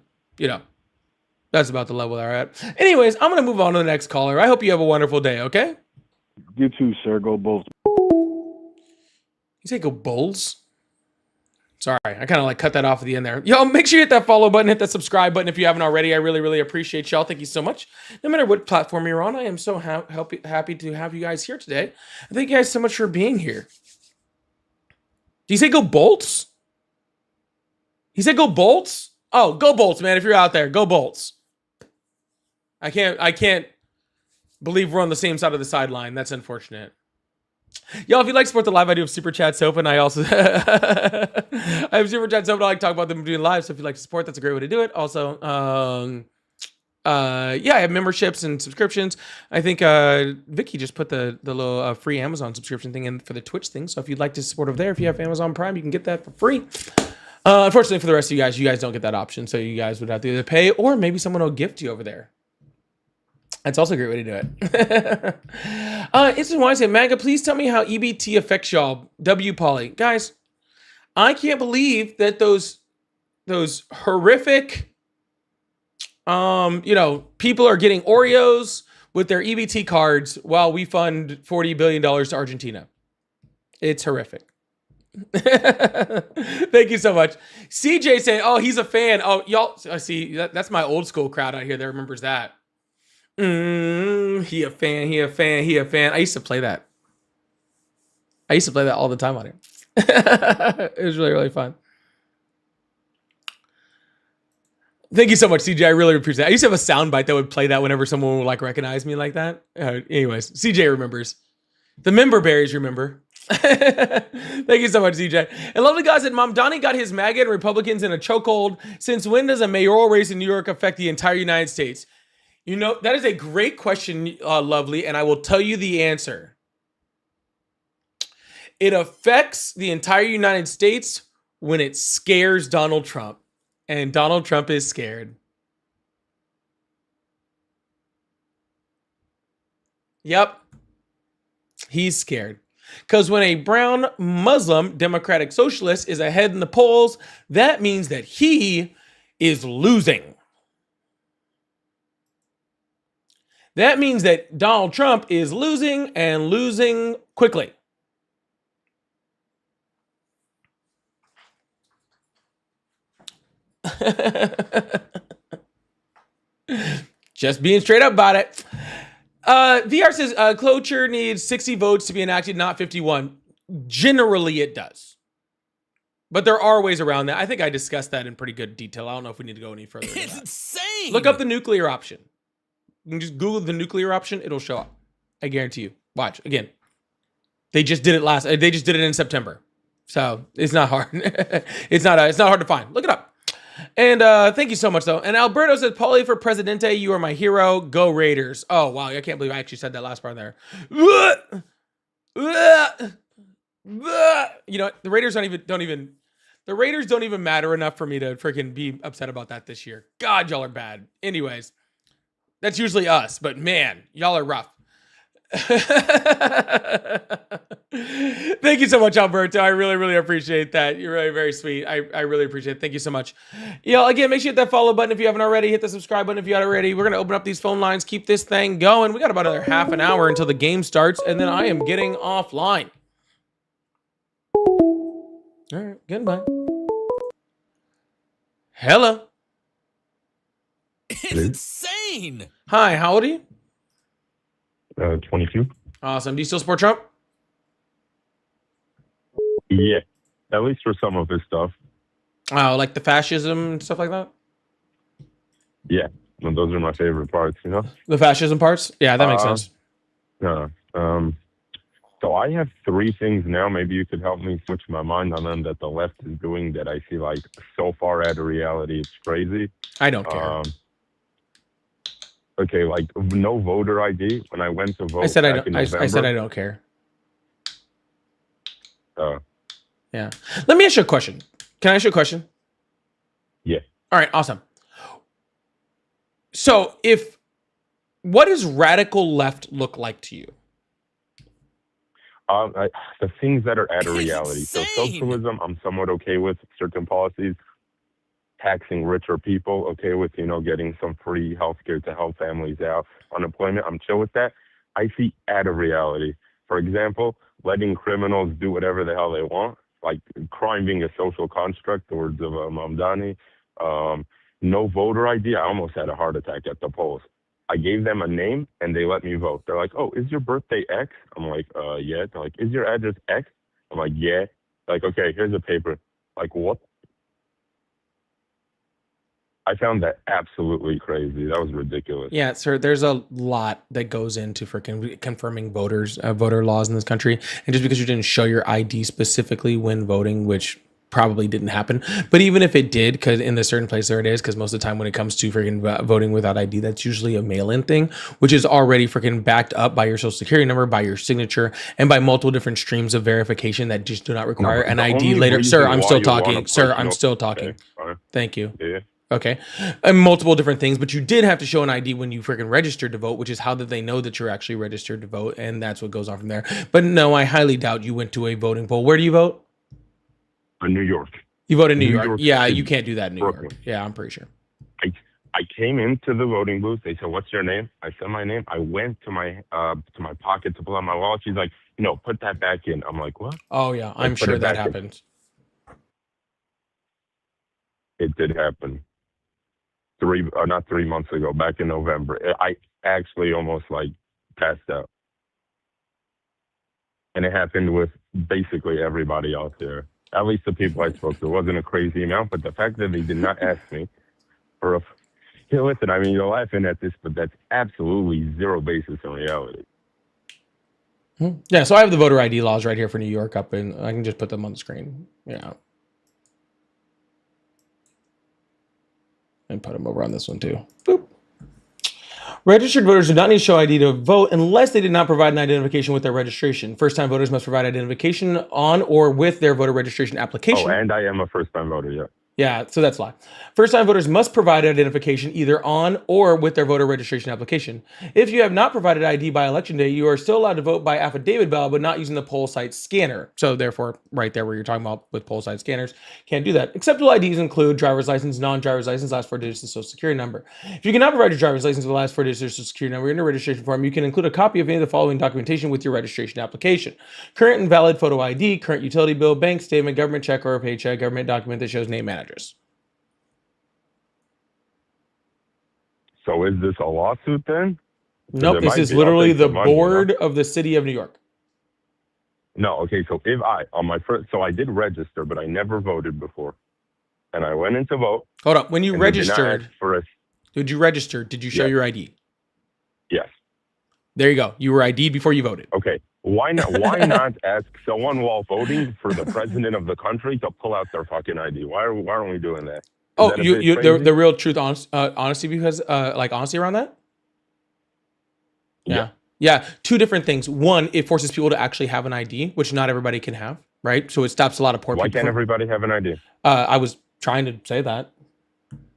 that's about the level they're at. Anyways, I'm gonna move on to the next caller. I hope you have a wonderful day. Okay. You too, sir. Go Bulls. You say go Bulls? Sorry, I kind of like cut that off at the end there. Yo, make sure you hit that follow button, hit that subscribe button if you haven't already. I really, really appreciate y'all. Thank you so much. No matter what platform you're on, I am so happy to have you guys here today. Thank you guys so much for being here. Do you say go Bolts? He said go Bolts? Oh, go Bolts, man. If you're out there, go Bolts. I can't believe we're on the same side of the sideline. That's unfortunate. Y'all, if you'd like to support the live, I do have Super Chat Soap, and I also I have Super Chat Soap, and I like to talk about them doing live. So if you'd like to support, that's a great way to do it. Also, yeah, I have memberships and subscriptions. I think Vicky just put the little free Amazon subscription thing in for the Twitch thing. So if you'd like to support over there, if you have Amazon Prime, you can get that for free. Unfortunately for the rest of you guys don't get that option. So you guys would have to either pay or maybe someone will gift you over there. That's also a great way to do it. Instant Wine said, MAGA, please tell me how EBT affects y'all. W. Polly. Guys, I can't believe that those horrific, people are getting Oreos with their EBT cards while we fund $40 billion to Argentina. It's horrific. Thank you so much. CJ saying, oh, he's a fan. Oh, y'all, see, that's my old school crowd out here that remembers that. He a fan. I used to play that. all the time on here. It was really, really fun. Thank you so much, CJ. I really appreciate it. I used to have a soundbite that would play that whenever someone would like recognize me like that. Anyways, CJ remembers. The member berries remember. Thank you so much, CJ. And lovely guys said, Mom Donnie got his MAGA and Republicans in a chokehold. Since when does a mayoral race in New York affect the entire United States? You know, that is a great question, Lovely, and I will tell you the answer. It affects the entire United States when it scares Donald Trump, and Donald Trump is scared. Yep, he's scared. Because when a brown Muslim Democratic Socialist is ahead in the polls, that means that he is losing. That means that Donald Trump is losing and losing quickly. Just being straight up about it. VR says cloture needs 60 votes to be enacted, not 51. Generally, it does. But there are ways around that. I think I discussed that in pretty good detail. I don't know if we need to go any further. It's insane. Look up the nuclear option. You can just Google the nuclear option. It'll show up. I guarantee you. Watch. Again, they just did it they just did it in September. So it's not hard. It's not hard to find. Look it up. And thank you so much, though. And Alberto says, Paulie for Presidente, you are my hero. Go Raiders. Oh, wow. I can't believe I actually said that last part there. You know, the Raiders don't even matter enough for me to freaking be upset about that this year. God, y'all are bad. Anyways, that's usually us, but man, y'all are rough. Thank you so much, Alberto. I really, really appreciate that. You're really very sweet. I really appreciate it. Thank you so much. Again, make sure you hit that follow button if you haven't already. Hit the subscribe button if you haven't already. We're going to open up these phone lines, keep this thing going. We got about another half an hour until the game starts, and then I am getting offline. All right, goodbye. Hello. It's insane. Hi, how old are you? 22. Awesome. Do you still support Trump? Yeah, at least for some of his stuff. Oh, like the fascism and stuff like that? Yeah, well, those are my favorite parts, you know? The fascism parts? Yeah, that makes sense. So I have 3 things now. Maybe you could help me switch my mind on them that the left is doing that I see like so far out of reality. It's crazy. I don't care. Okay, like no voter ID. When I went to vote, I said I back in don't. I said I November, don't care. uh, Yeah. Let me ask you a question. Can I ask you a question? Yeah. All right. Awesome. So, what does radical left look like to you? the things that are out of It's reality. So insane. socialism, I'm somewhat okay with certain policies. Taxing richer people, okay with, getting some free healthcare to help families out. Unemployment, I'm chill with that. I see out of reality. For example, letting criminals do whatever the hell they want, like crime being a social construct, the words of Mamdani. No voter ID. I almost had a heart attack at the polls. I gave them a name and they let me vote. They're like, "Oh, is your birthday X?" I'm like, yeah. They're like, "Is your address X?" I'm like, "Yeah." Like, okay, here's a paper. Like, what? I found that absolutely crazy. That was ridiculous. Yeah, sir. There's a lot that goes into freaking confirming voter laws in this country, and just because you didn't show your ID specifically when voting, which probably didn't happen, but even if it did, because in a certain place there it is, because most of the time when it comes to freaking voting without ID, that's usually a mail-in thing, which is already freaking backed up by your social security number, by your signature, and by multiple different streams of verification that just do not require an the ID only later. Sir, reason I'm why still you want talking. a Sir, I'm personal- still talking. Okay, fine. Thank you. Yeah. Okay. And multiple different things, but you did have to show an ID when you freaking registered to vote, which is how did they know that you're actually registered to vote, and that's what goes on from there. But no, I highly doubt you went to a voting poll. Where do you vote? New York. You vote in New New York. York Yeah, City. you can't do that in New York. Brooklyn. Yeah, I'm pretty sure. I came into the voting booth. They said, "What's your name?" I said my name. I went to my pocket to pull out my wallet. She's like, "No, put that back in." I'm like, "What?" Oh yeah, I'm put sure it that back in. happens. It did happen. Not 3 months ago, back in November. I actually almost like passed out. And it happened with basically everybody out there. At least the people I spoke to. It wasn't a crazy amount, but the fact that they did not ask me for a... listen, I mean, you're laughing at this, but that's absolutely zero basis in reality. Yeah, so I have the voter ID laws right here for New York up, and I can just put them on the screen. Yeah. And put them over on this one too. Boop. Registered voters do not need to show ID to vote unless they did not provide an identification with their registration. First-time voters must provide identification on or with their voter registration application. Oh, and I am a first-time voter, yeah. Yeah, so that's a lie. First-time voters must provide identification either on or with their voter registration application. If you have not provided ID by election day, you are still allowed to vote by affidavit ballot, but not using the poll site scanner. So therefore, right there where you're talking about with poll site scanners, can't do that. Acceptable IDs include driver's license, non-driver's license, last 4 digits of social security number. If you cannot provide your driver's license with the last 4 digits of social security number in your registration form, you can include a copy of any of the following documentation with your registration application: current and valid photo ID, current utility bill, bank statement, government check or a paycheck, government document that shows name and address. So is this a lawsuit then? Nope, it this might is be. I'll literally take the the money, board of the city of New York. No, okay, so if on my first, so I did register, but I never voted before. And I went in to vote. Hold up, when you and they did not registered, ask for a, did you register? Did you show Yes. your ID? yes. There you go. You were ID'd before you voted. Okay. Why not ask someone while voting for the president of the country to pull out their fucking ID? Why aren't we doing that? Oh, that a you bit the crazy? real truth, honesty, because like honesty around that. Yeah. Yeah, two different things. One, it forces people to actually have an ID, which not everybody can have, right? So it stops a lot of poor Why people can't from. everybody have an idea? I was trying to say that.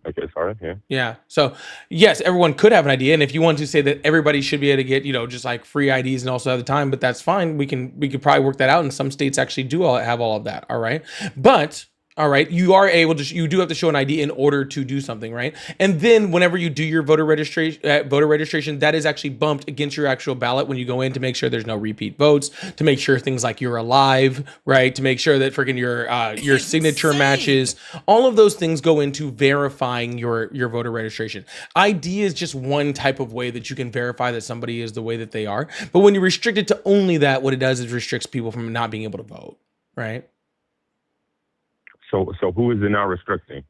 Okay, sorry. Yeah. Yeah. So yes, everyone could have an idea, and if you want to say that everybody should be able to get, just like free IDs and also have the time, but that's fine. We could probably work that out, and some states actually do have all of that. All right, but. All right, you are able to. You do have to show an ID in order to do something, right? And then whenever you do your voter registration, that is actually bumped against your actual ballot when you go in to make sure there's no repeat votes, to make sure things like you're alive, right? To make sure that freaking your signature matches. All of those things go into verifying your voter registration. ID is just one type of way that you can verify that somebody is the way that they are. But when you restrict it to only that, what it does is restricts people from not being able to vote, right? So who is it now restricting?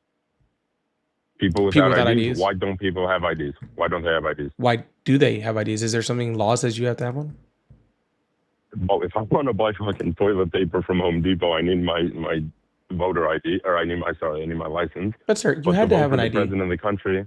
People without IDs? IDs. Why don't people have IDs? Why don't they have IDs? Why do they have IDs? Is there something law says you have to have one? Well, if I want to buy fucking toilet paper from Home Depot, I need my voter ID, or I need my license. But sir, you But had to to vote have for an the ID. president of the country.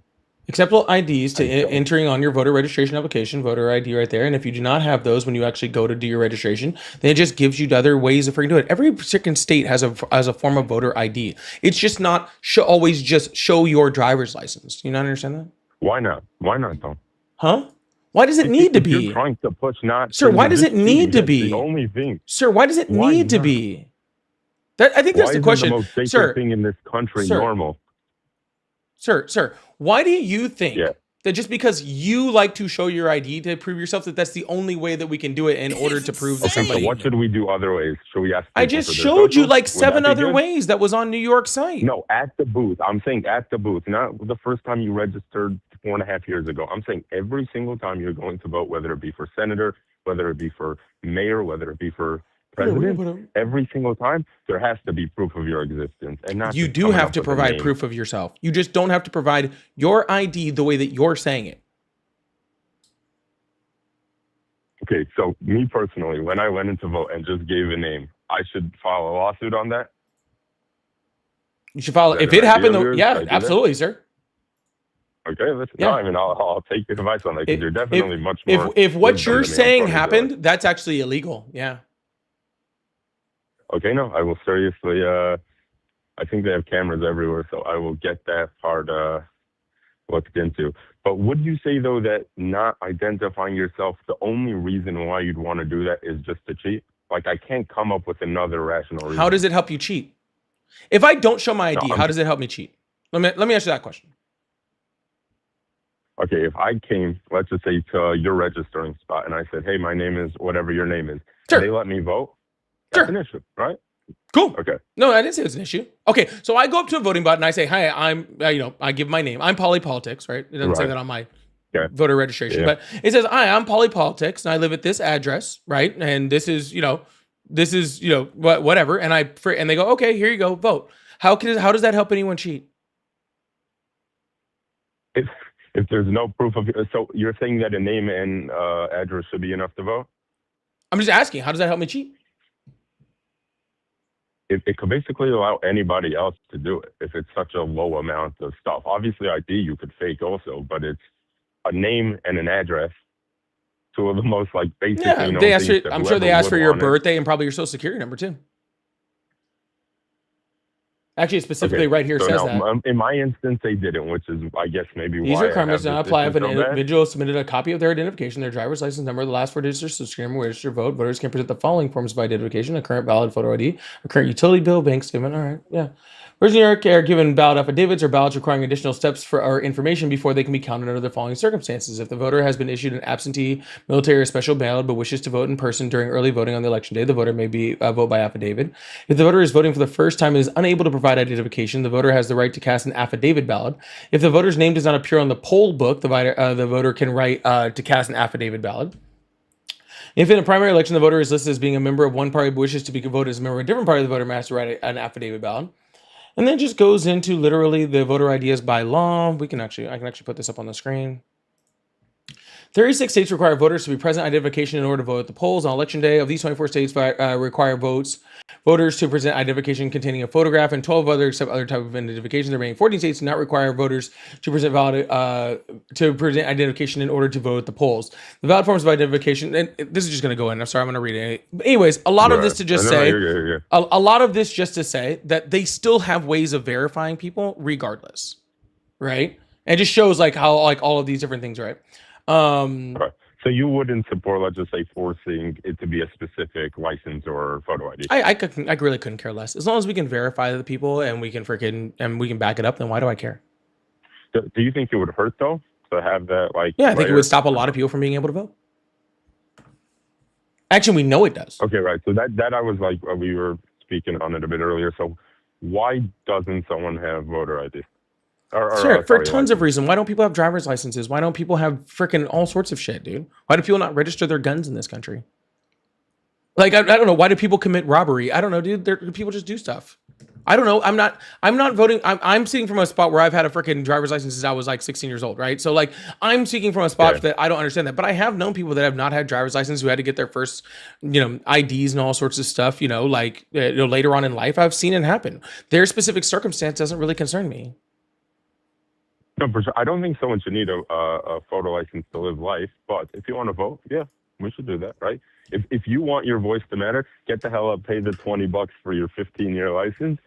Acceptable IDs to I don't. entering on your voter registration application, voter ID right there. And if you do not have those when you actually go to do your registration, then it just gives you the other ways of freaking doing it. Every freaking state has a form of voter ID. It's just not always just show your driver's license. You not understand that? Why not? Why not though? Huh? Why does it need to If you're be? trying to push not. Sir, why does it need to That's be? the only thing. Sir, why does it Why need to not? be? I think Why that's the isn't question. the most sacred Sir, thing in this country Sir. normal? Sir, why do you think Yeah. that just because you like to show your ID to prove yourself, that's the only way that we can do it in order to prove that Okay, so somebody? what should we do other ways? Should we ask? I people just for their showed you socials? like Would 7 that be other good? ways that was on New York site. No, at the booth. I'm saying at the booth, not the first time you registered 4.5 years ago. I'm saying every single time you're going to vote, whether it be for senator, whether it be for mayor, whether it be for president, every single time there has to be proof of your existence, and not You just do coming have up to with a provide name. proof of yourself. You just don't have to provide your ID the way that you're saying it. Okay, so me personally, when I went in to vote and just gave a name, I should file a lawsuit on that? You should follow. Is that If an it happened, idea of yours? Should I yeah, do that? absolutely, sir. Okay, listen. Yeah. No, I mean, I'll take your advice on that because you're definitely much more. If what wisdom you're than me. I'm saying sorry, Joe. happened, that's actually illegal. Yeah. Okay, no, I will seriously. I think they have cameras everywhere, so I will get that part looked into. But would you say though that not identifying yourself, the only reason why you'd want to do that is just to cheat? Like, I can't come up with another rational reason. How does it help you cheat? If I don't show my ID, No, how does it help me cheat? Let me answer that question. Okay, if I came, let's just say to your registering spot, and I said, "Hey, my name is whatever your name is," Sure. and they let me vote, that's Sure. an issue, right? Cool. Okay. No, I didn't say it was an issue. Okay, so I go up to a voting bot and I say, "Hi, I'm," I give my name. I'm Polypolitics, right? It doesn't say Right. that on my Yeah. voter registration, Yeah. but it says, "Hi, I'm Polypolitics, and I live at this address, right? And this is, whatever." And and they go, "Okay, here you go, vote." How does that help anyone cheat? If there's no proof of, so you're saying that a name and address should be enough to vote? I'm just asking, how does that help me cheat? It could basically allow anybody else to do it if it's such a low amount of stuff. Obviously, ID you could fake also, but it's a name and an address. Two of the most like basic. Yeah, known they ask things you, that I'm sure they whoever ask for would your want it. birthday and probably your social security number too. Actually, it specifically right here so says now, that. in my instance, they didn't, which is, I guess, maybe These why requirements do I not have apply this if an issue so bad. individual submitted a copy of their identification, their driver's license number, the last 4 digits of social security number, register to vote. Voters can present the following forms of identification: a current valid photo ID, a current utility bill, bank statement. All right, yeah. Whereas New York are given ballot affidavits or ballots requiring additional steps for our information before they can be counted under the following circumstances. If the voter has been issued an absentee, military, or special ballot but wishes to vote in person during early voting on the election day, the voter may be vote by affidavit. If the voter is voting for the first time and is unable to provide identification, the voter has the right to cast an affidavit ballot. If the voter's name does not appear on the poll book, the voter can write to cast an affidavit ballot. If in a primary election the voter is listed as being a member of one party but wishes to be voted as a member of a different party, the voter has to write an affidavit ballot. And then just goes into literally the voter ID is by law. I can actually put this up on the screen. 36 states require voters to be present identification in order to vote at the polls on election day. Of these, 24 states require voters to present identification containing a photograph, and 12 others accept other type of identification. The remaining 14 states do not require voters to present identification in order to vote at the polls. The valid forms of identification, and this is just going to go in. I'm sorry, I'm going to read it. But anyways, a lot of this to just say, a lot of this just to say that they still have ways of verifying people regardless, right? And it just shows like how like all of these different things, right? Right. So you wouldn't support, let's just say, forcing it to be a specific license or photo ID? I really couldn't care less. As long as we can verify the people and we can back it up, then why do I care? Do you think it would hurt though to have that? Like, yeah, I think it would stop a lot of people from being able to vote. Actually, we know it does. Okay, right. So that I was like, we were speaking on it a bit earlier. So why doesn't someone have voter ID? Sure, for tons of reasons. Why don't people have driver's licenses? Why don't people have freaking all sorts of shit, dude? Why do people not register their guns in this country? Like, I don't know. Why do people commit robbery? I don't know, dude. People just do stuff. I don't know. I'm not voting. I'm sitting from a spot where I've had a freaking driver's license since I was like 16 years old, right? So like, I'm speaking from a spot that I don't understand that. But I have known people that have not had driver's license who had to get their first, IDs and all sorts of stuff. Later on in life, I've seen it happen. Their specific circumstance doesn't really concern me. No, for sure. I don't think someone should need a photo license to live life. But if you want to vote, yeah, we should do that, right? If you want your voice to matter, get the hell up, pay the $20 for your 15-year license,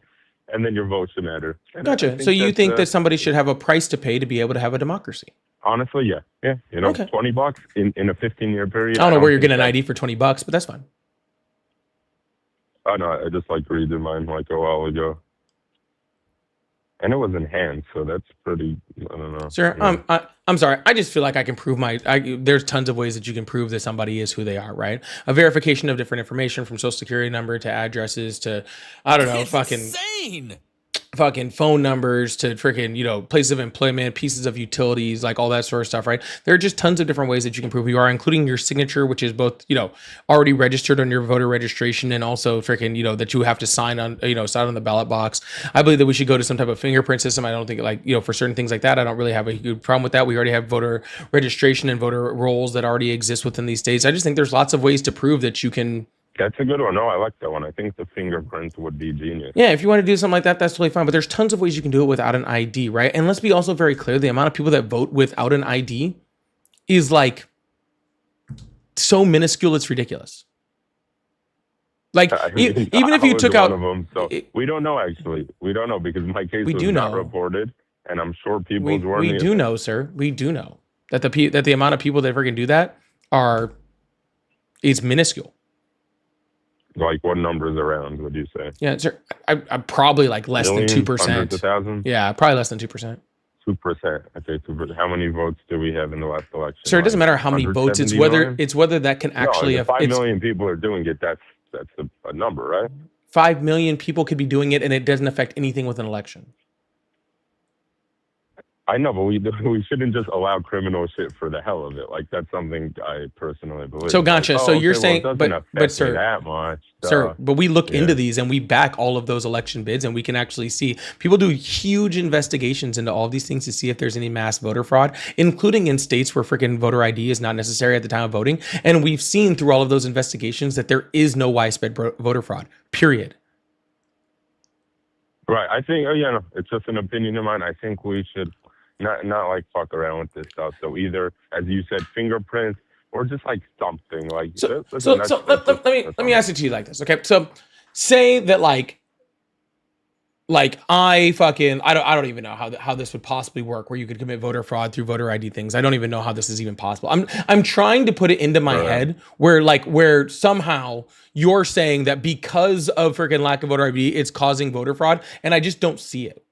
and then your vote should matter. And gotcha. So you think that somebody should have a price to pay to be able to have a democracy? Honestly, yeah. Yeah. Okay. $20 in a 15-year period. I don't know where you're getting an ID for $20, but that's fine. Oh, no, I just like reading mine like a while ago. And it was enhanced, so that's pretty, I don't know. Sir, I'm sorry. I just feel like I can prove there's tons of ways that you can prove that somebody is who they are, right? A verification of different information from social security number to addresses to, I don't know, fucking phone numbers to freaking, places of employment, pieces of utilities, like all that sort of stuff, right? There are just tons of different ways that you can prove who you are, including your signature, which is both, already registered on your voter registration and also freaking, that you have to sign on, sign on the ballot box. I believe that we should go to some type of fingerprint system. I don't think for certain things like that, I don't really have a good problem with that. We already have voter registration and voter rolls that already exist within these states. I just think there's lots of ways to prove that you can. That's a good one. No, I like that one. I think the fingerprint would be genius. Yeah, if you want to do something like that, that's totally fine. But there's tons of ways you can do it without an ID, right? And let's be also very clear, the amount of people that vote without an ID is like so minuscule, it's ridiculous. Like, even if you took out... One of them, so we don't know, actually. We don't know because my case was not reported, and I'm sure people's weren't. We do know, sir. We do know that the amount of people that freaking do that is minuscule. Like what numbers around would you say? Yeah, sir. I'm probably like less than 2%. Hundreds of thousands? Yeah, probably less than 2%. 2%. Okay, 2%. How many votes do we have in the last election? Sir, it doesn't matter how many votes. It's whether that can actually. No, 5 million people are doing it. That's a number, right? 5 million people could be doing it, and it doesn't affect anything with an election. I know, but we shouldn't just allow criminal shit for the hell of it. Like, that's something I personally believe. So gotcha. Like, so you're saying, but sir, that much, sir, but we look into these and we back all of those election bids, and we can actually see people do huge investigations into all of these things to see if there's any mass voter fraud, including in states where freaking voter ID is not necessary at the time of voting. And we've seen through all of those investigations that there is no widespread voter fraud. Period. Right. I think. It's just an opinion of mine. I think we should. Not like fuck around with this stuff. So either, as you said, fingerprints or just like something like. Let me ask it to you like this, okay? So, say that like I don't even know how this would possibly work, where you could commit voter fraud through voter ID things. I don't even know how this is even possible. I'm trying to put it into my head where somehow you're saying that because of freaking lack of voter ID, it's causing voter fraud, and I just don't see it.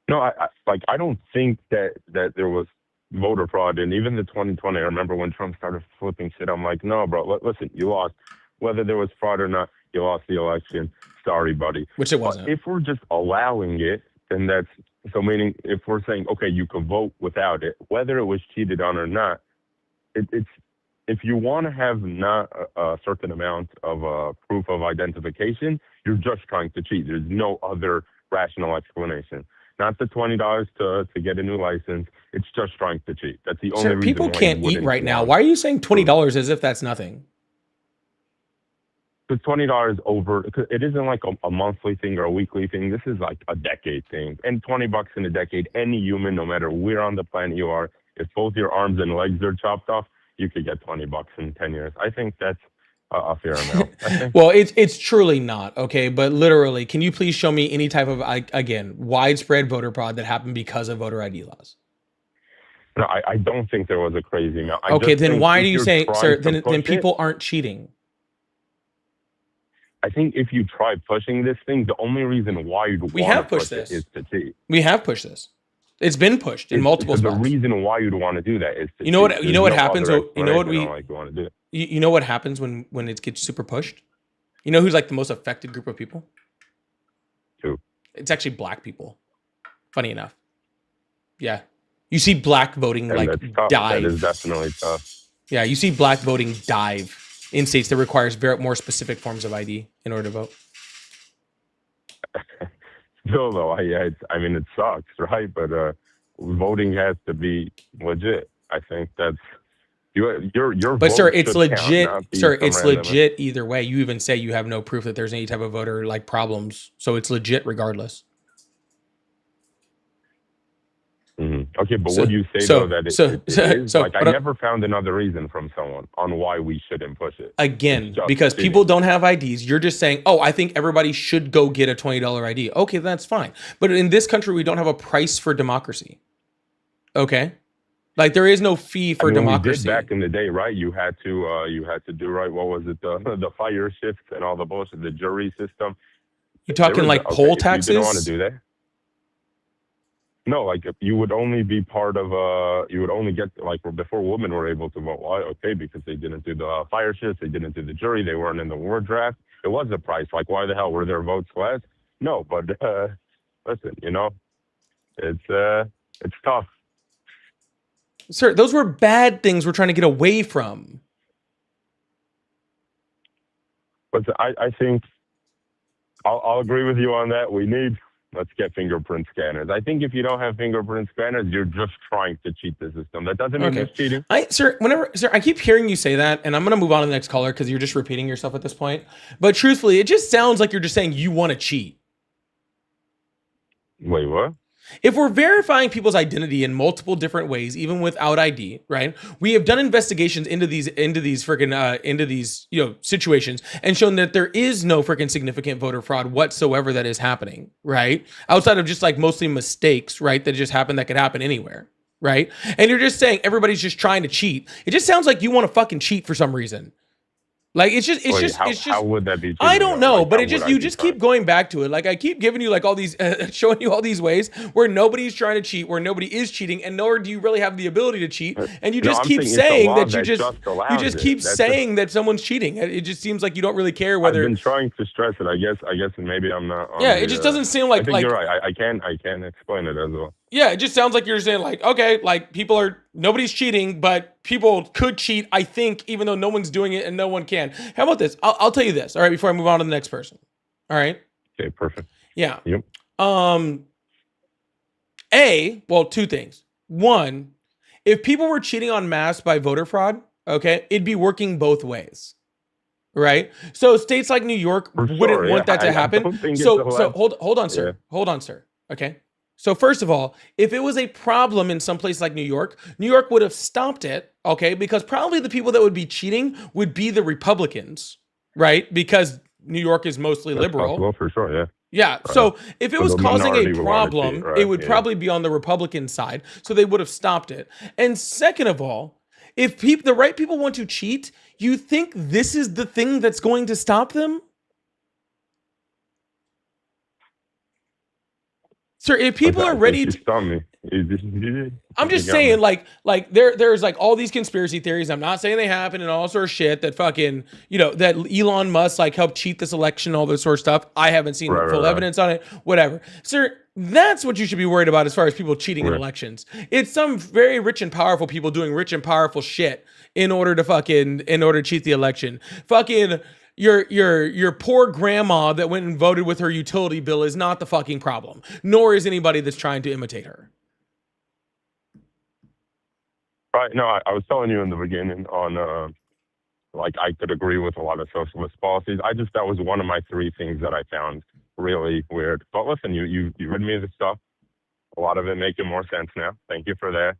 No, I don't think that there was voter fraud. And even the 2020, I remember when Trump started flipping shit, I'm like, no, bro, listen, you lost. Whether there was fraud or not, you lost the election. Sorry, buddy. Which it wasn't. But if we're just allowing it, then that's, so meaning if we're saying, okay, you can vote without it, whether it was cheated on or not, it's, if you want to have not a certain amount of proof of identification, you're just trying to cheat. There's no other rational explanation. not the $20 to get a new license. It's just trying to cheat. That's the only Sir, reason people why you can't eat wouldn't right now. want Why are you saying $20 as if that's nothing? the $20 over. It isn't like a monthly thing or a weekly thing. This is like a decade thing. And $20 in a decade, any human, no matter where on the planet you are, if both your arms and legs are chopped off, you could get $20 in 10 years. I think that's a fair amount. I think. Well, it's truly not, okay? But literally, can you please show me any type of, again, widespread voter fraud that happened because of voter ID laws? No, I don't think there was a crazy amount. Okay, then why are you saying, sir, then people aren't cheating? I think if you try pushing this thing, the only reason why you'd We want have to push pushed it this. is to cheat. We have pushed this. It's been pushed in multiple The spots. reason why you'd want to do that is to You know what- cheat. you know There's what no happens other when- you know what explanation we- on why you want to do it. You know what happens when it gets super pushed? You know who's like the most affected group of people? Who? It's actually black people. Funny enough. Yeah. You see black voting And like that's tough. dive. That is definitely tough. Yeah, you see black voting dive in states that requires more specific forms of ID in order to vote. Still, though, I mean, it sucks, right? But voting has to be legit. I think that's your But sir, vote it's should count, legit. not be Sir, some it's random- legit either way. You even say you have no proof that there's any type of voter like problems, so it's legit regardless. Mhm. Okay, but So- would you say so- though that it, so- it so- is? so- Like, I but- never found another reason from someone on why we shouldn't push it. Again, It's just because cheating. people don't have IDs, you're just saying, oh, I think everybody should go get a $20 ID. Okay, that's fine. But in this country, we don't have a price for democracy. Okay? Like there is no fee for I mean, democracy. we did back in the day, right? You had to do right. What was it? The fire shifts and all the bullshit, the jury system. You talking There was like okay, poll if you didn't want to taxes? do that. No, like if you would only be part of you would only get like before women were able to vote. Why? Okay, because they didn't do the fire shifts, they didn't do the jury, they weren't in the war draft. It was a price. Like why the hell were their votes less? No, but listen, it's tough. Sir, those were bad things we're trying to get away from. But I think I'll agree with you on that. Let's get fingerprint scanners. I think if you don't have fingerprint scanners, you're just trying to cheat the system. That doesn't mean Okay. it's cheating. Sir, I keep hearing you say that, and I'm gonna move on to the next caller because you're just repeating yourself at this point. But truthfully, it just sounds like you're just saying you want to cheat. Wait, what? If we're verifying people's identity in multiple different ways, even without ID, right? We have done investigations into these situations and shown that there is no freaking significant voter fraud whatsoever that is happening, right? Outside of just like mostly mistakes, right? That just happen that could happen anywhere, right? And you're just saying everybody's just trying to cheat. It just sounds like you want to fucking cheat for some reason. Like How would that be cheating? I don't though? know, Like, but how it just would I you be just fine? keep going back to it. Like I keep giving you like all these, showing you all these ways where nobody's trying to cheat, where nobody is cheating, and nor do you really have the ability to cheat. And you No, just I'm keep saying it's the saying law that that just allows it. keep That's saying that someone's cheating. It just seems like you don't really care I've whether. been trying to stress it. I guess maybe I'm not. on Yeah, the, it just doesn't seem like I think like you're right. I can explain it as well. yeah, it just sounds like you're saying like, okay, like nobody's cheating, but people could cheat, I think, even though no one's doing it and no one can. How about this? I'll tell you this, all right, before I move on to the next person. All right. Okay, perfect. Yeah. Yep. Two things. One, if people were cheating en masse by voter fraud, okay, it'd be working both ways. Right? So states like New York For wouldn't sure, want yeah. that to I happen. don't think it's So allowed. hold on, sir. Yeah. Hold on, sir. Okay. So first of all, if it was a problem in some place like New York would have stopped it, okay? Because probably the people that would be cheating would be the Republicans, right? Because New York is mostly That's liberal. possible for sure. Yeah. Yeah. So if it So was the causing minority a would wanna problem, cheat, right? it would Yeah. probably be on the Republican side. So they would have stopped it. And second of all, if the right people want to cheat, you think this is the thing that's going to stop them? Sir, if people I are think ready you to, stumped me. I'm just saying, like there's like all these conspiracy theories. I'm not saying they happen and all sort of shit that fucking, you know, that Elon Musk like helped cheat this election, all this sort of stuff. I haven't seen full evidence on it. Whatever, sir. That's what you should be worried about as far as people cheating in elections. It's some very rich and powerful people doing rich and powerful shit in order to cheat the election. Fucking your poor grandma that went and voted with her utility bill is not the fucking problem, nor is anybody that's trying to imitate her. Right. No, I was telling you in the beginning on, like, I could agree with a lot of socialist policies. That was one of my 3 things that I found really weird. But listen, you read me the stuff. A lot of it making more sense now. Thank you for that.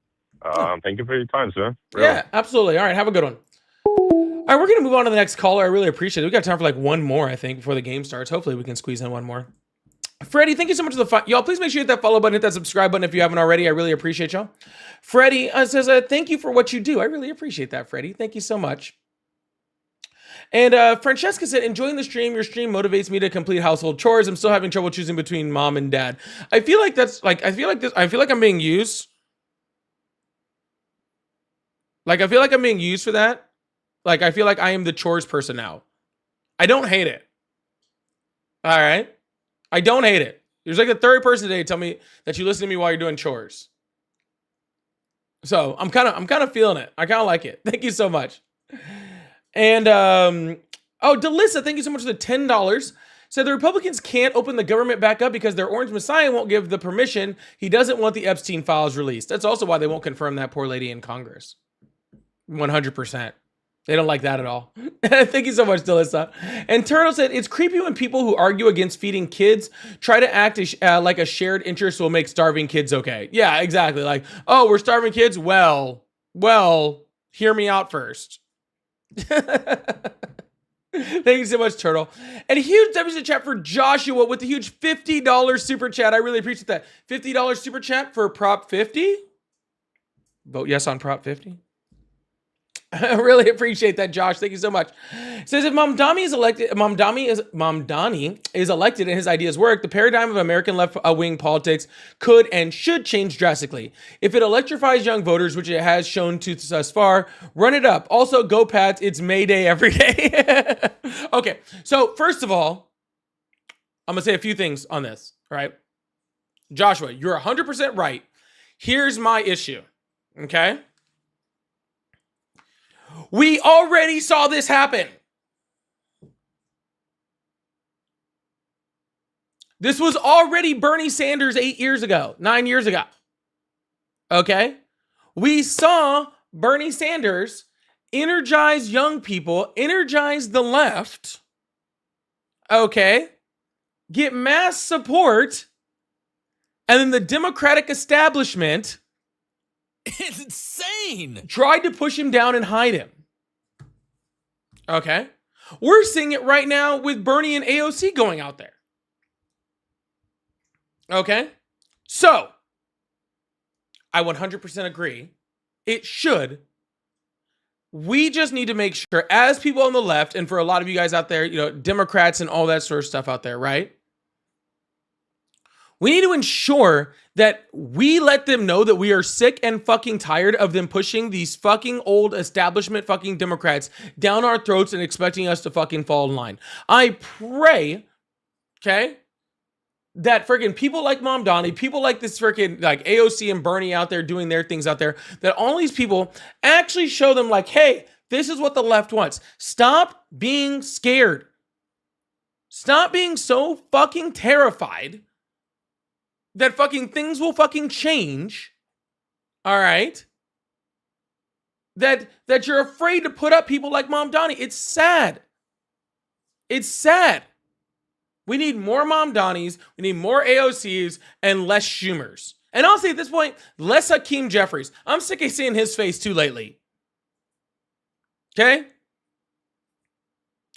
Thank you for your time, sir. Really. Yeah, absolutely. All right, have a good one. All right, we're going to move on to the next caller. I really appreciate it. We got time for like one more, I think, before the game starts. Hopefully we can squeeze in one more. Freddie, thank you so much for the y'all. Please make sure you hit that follow button, hit that subscribe button if you haven't already. I really appreciate y'all. Freddie says, thank you for what you do. I really appreciate that, Freddie. Thank you so much. And Francesca said, enjoying the stream. Your stream motivates me to complete household chores. I'm still having trouble choosing between mom and dad. I feel like I feel like I'm being used. Like, I feel like I'm being used for that. Like, I feel like I am the chores person now. I don't hate it. All right. I don't hate it. There's like the 3rd person today to tell me that you listen to me while you're doing chores. So I'm kind of feeling it. I kind of like it. Thank you so much. And Delissa, thank you so much for the $10. Said the Republicans can't open the government back up because their orange messiah won't give the permission. He doesn't want the Epstein files released. That's also why they won't confirm that poor lady in Congress. 100%. They don't like that at all. Thank you so much, Delissa. And Turtle said, it's creepy when people who argue against feeding kids try to act like a shared interest will make starving kids okay. Yeah, exactly. Like, oh, we're starving kids? Well, hear me out first. Thank you so much, Turtle. And a huge WC chat for Joshua with the huge $50 super chat. I really appreciate that. $50 super chat for Prop 50. Vote yes on Prop 50. I really appreciate that, Josh. Thank you so much. It says if Mamdani is elected and his ideas work, the paradigm of American left-wing politics could and should change drastically. If it electrifies young voters, which it has shown to thus far, run it up. Also, go Pats. It's May Day every day. Okay, so first of all, I'm going to say a few things on this, all right? Joshua, you're 100% right. Here's my issue, okay? We already saw this happen. This was already Bernie Sanders 9 years ago. Okay? We saw Bernie Sanders energize young people, energize the left, okay? Get mass support, and then the Democratic establishment it's insane. Tried to push him down and hide him. Okay. We're seeing it right now with Bernie and AOC going out there. Okay. So, I 100% agree. It should. We just need to make sure, as people on the left, and for a lot of you guys out there, you know, Democrats and all that sort of stuff out there, right? We need to ensure that we let them know that we are sick and fucking tired of them pushing these fucking old establishment fucking Democrats down our throats and expecting us to fucking fall in line. I pray, okay, that freaking people like Mamdani, people like this freaking like AOC and Bernie out there doing their things out there, that all these people actually show them like, hey, this is what the left wants. Stop being scared. Stop being so fucking terrified that fucking things will fucking change, all right? That you're afraid to put up people like Mamdani. It's sad. It's sad. We need more Mamdanis, we need more AOCs, and less Schumers. And honestly, at this point, less Hakeem Jeffries. I'm sick of seeing his face too lately. Okay?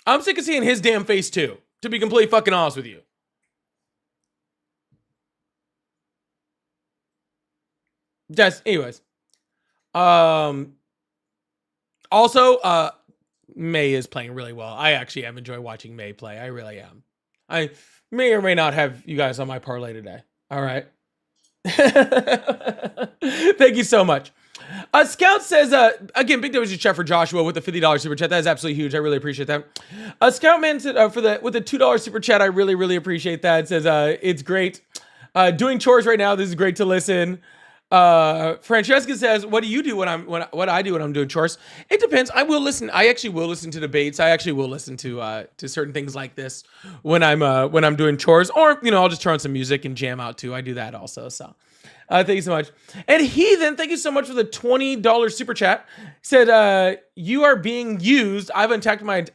I'm sick of seeing his damn face too, to be completely fucking honest with you. Just, anyways. Also, May is playing really well. I actually am enjoying watching May play. I really am. I may or may not have you guys on my parlay today. All right. Thank you so much. Scout says, again, big W chat for Joshua with the $50 super chat. That is absolutely huge. I really appreciate that. Scoutman said with the $2 super chat. I really, really appreciate that. It says, it's great. Doing chores right now. This is great to listen. Francesca says, what do you do when I do when I'm doing chores? It depends. I will listen. I actually will listen to debates. I actually will listen to certain things like this when I'm doing chores, or, I'll just turn on some music and jam out too. I do that also. So, thank you so much. And Heathen, thank you so much for the $20 super chat. Said, you are being used. I've unpacked my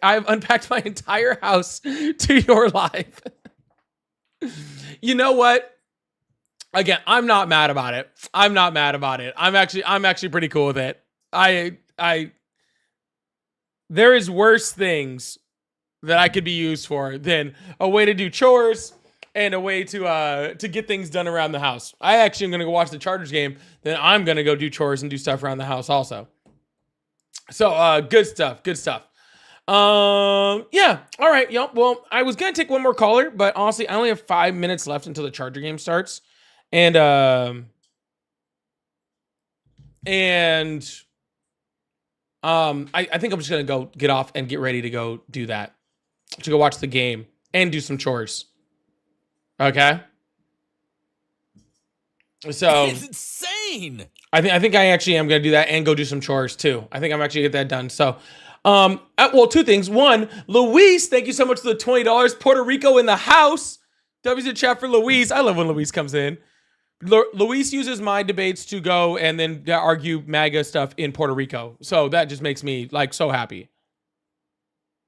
entire house to your life. You know what? Again, I'm not mad about it. I'm actually pretty cool with it. There is worse things that I could be used for than a way to do chores and a way to get things done around the house. I actually am going to go watch the Chargers game. Then I'm going to go do chores and do stuff around the house also. So, good stuff. Yeah. All right. Yep. Well, I was going to take one more caller, but honestly, I only have 5 minutes left until the Charger game starts. And I think I'm just going to go get off and get ready to go do that. To go watch the game and do some chores. Okay? So It's insane. I think I actually am going to do that and go do some chores too. I think I'm actually going to get that done. So, well, two things. One, Luis, thank you so much for the $20. Puerto Rico in the house. W's in chat for Luis. I love when Luis comes in. Luis uses my debates to go and then argue MAGA stuff in Puerto Rico. So that just makes me so happy.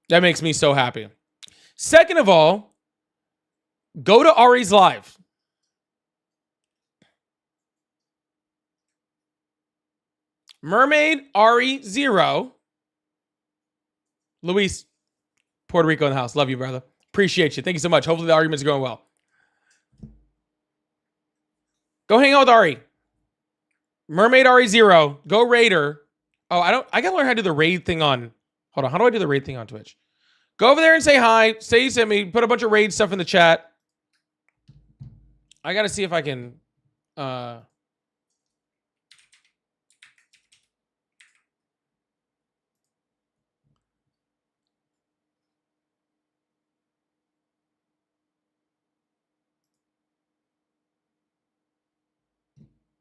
That makes me so happy. Second of all, go to Ari's live. Mermaid Ari 0. Luis, Puerto Rico in the house. Love you, brother. Appreciate you. Thank you so much. Hopefully the argument's going well. Go hang out with Ari. Mermaid Ari 0. Go Raider. Oh, I gotta learn how to do the raid thing on. Hold on. How do I do the raid thing on Twitch? Go over there and say hi. Say you sent me. Put a bunch of raid stuff in the chat. I gotta see if I can.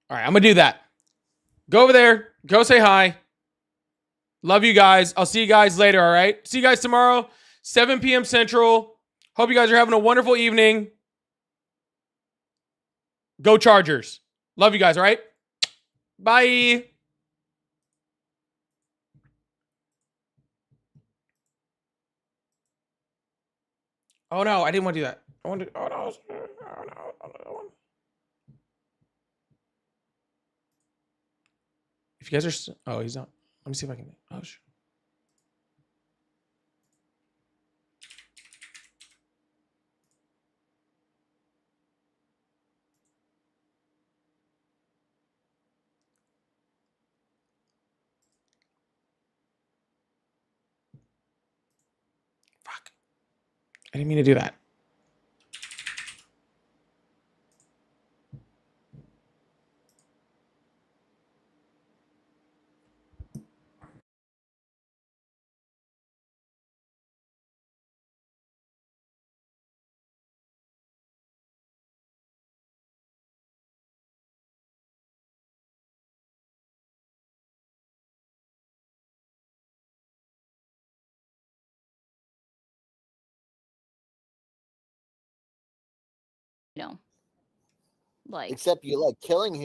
All right, I'm gonna do that. Go over there. Go say hi. Love you guys. I'll see you guys later, all right? See you guys tomorrow, 7 p.m. Central. Hope you guys are having a wonderful evening. Go Chargers. Love you guys, all right? Bye. Oh, no, I didn't want to do that. I want to, oh, no. If you guys are, oh, he's not. Let me see if I can, oh, sure. Fuck. I didn't mean to do that. Like Except you like killing humans.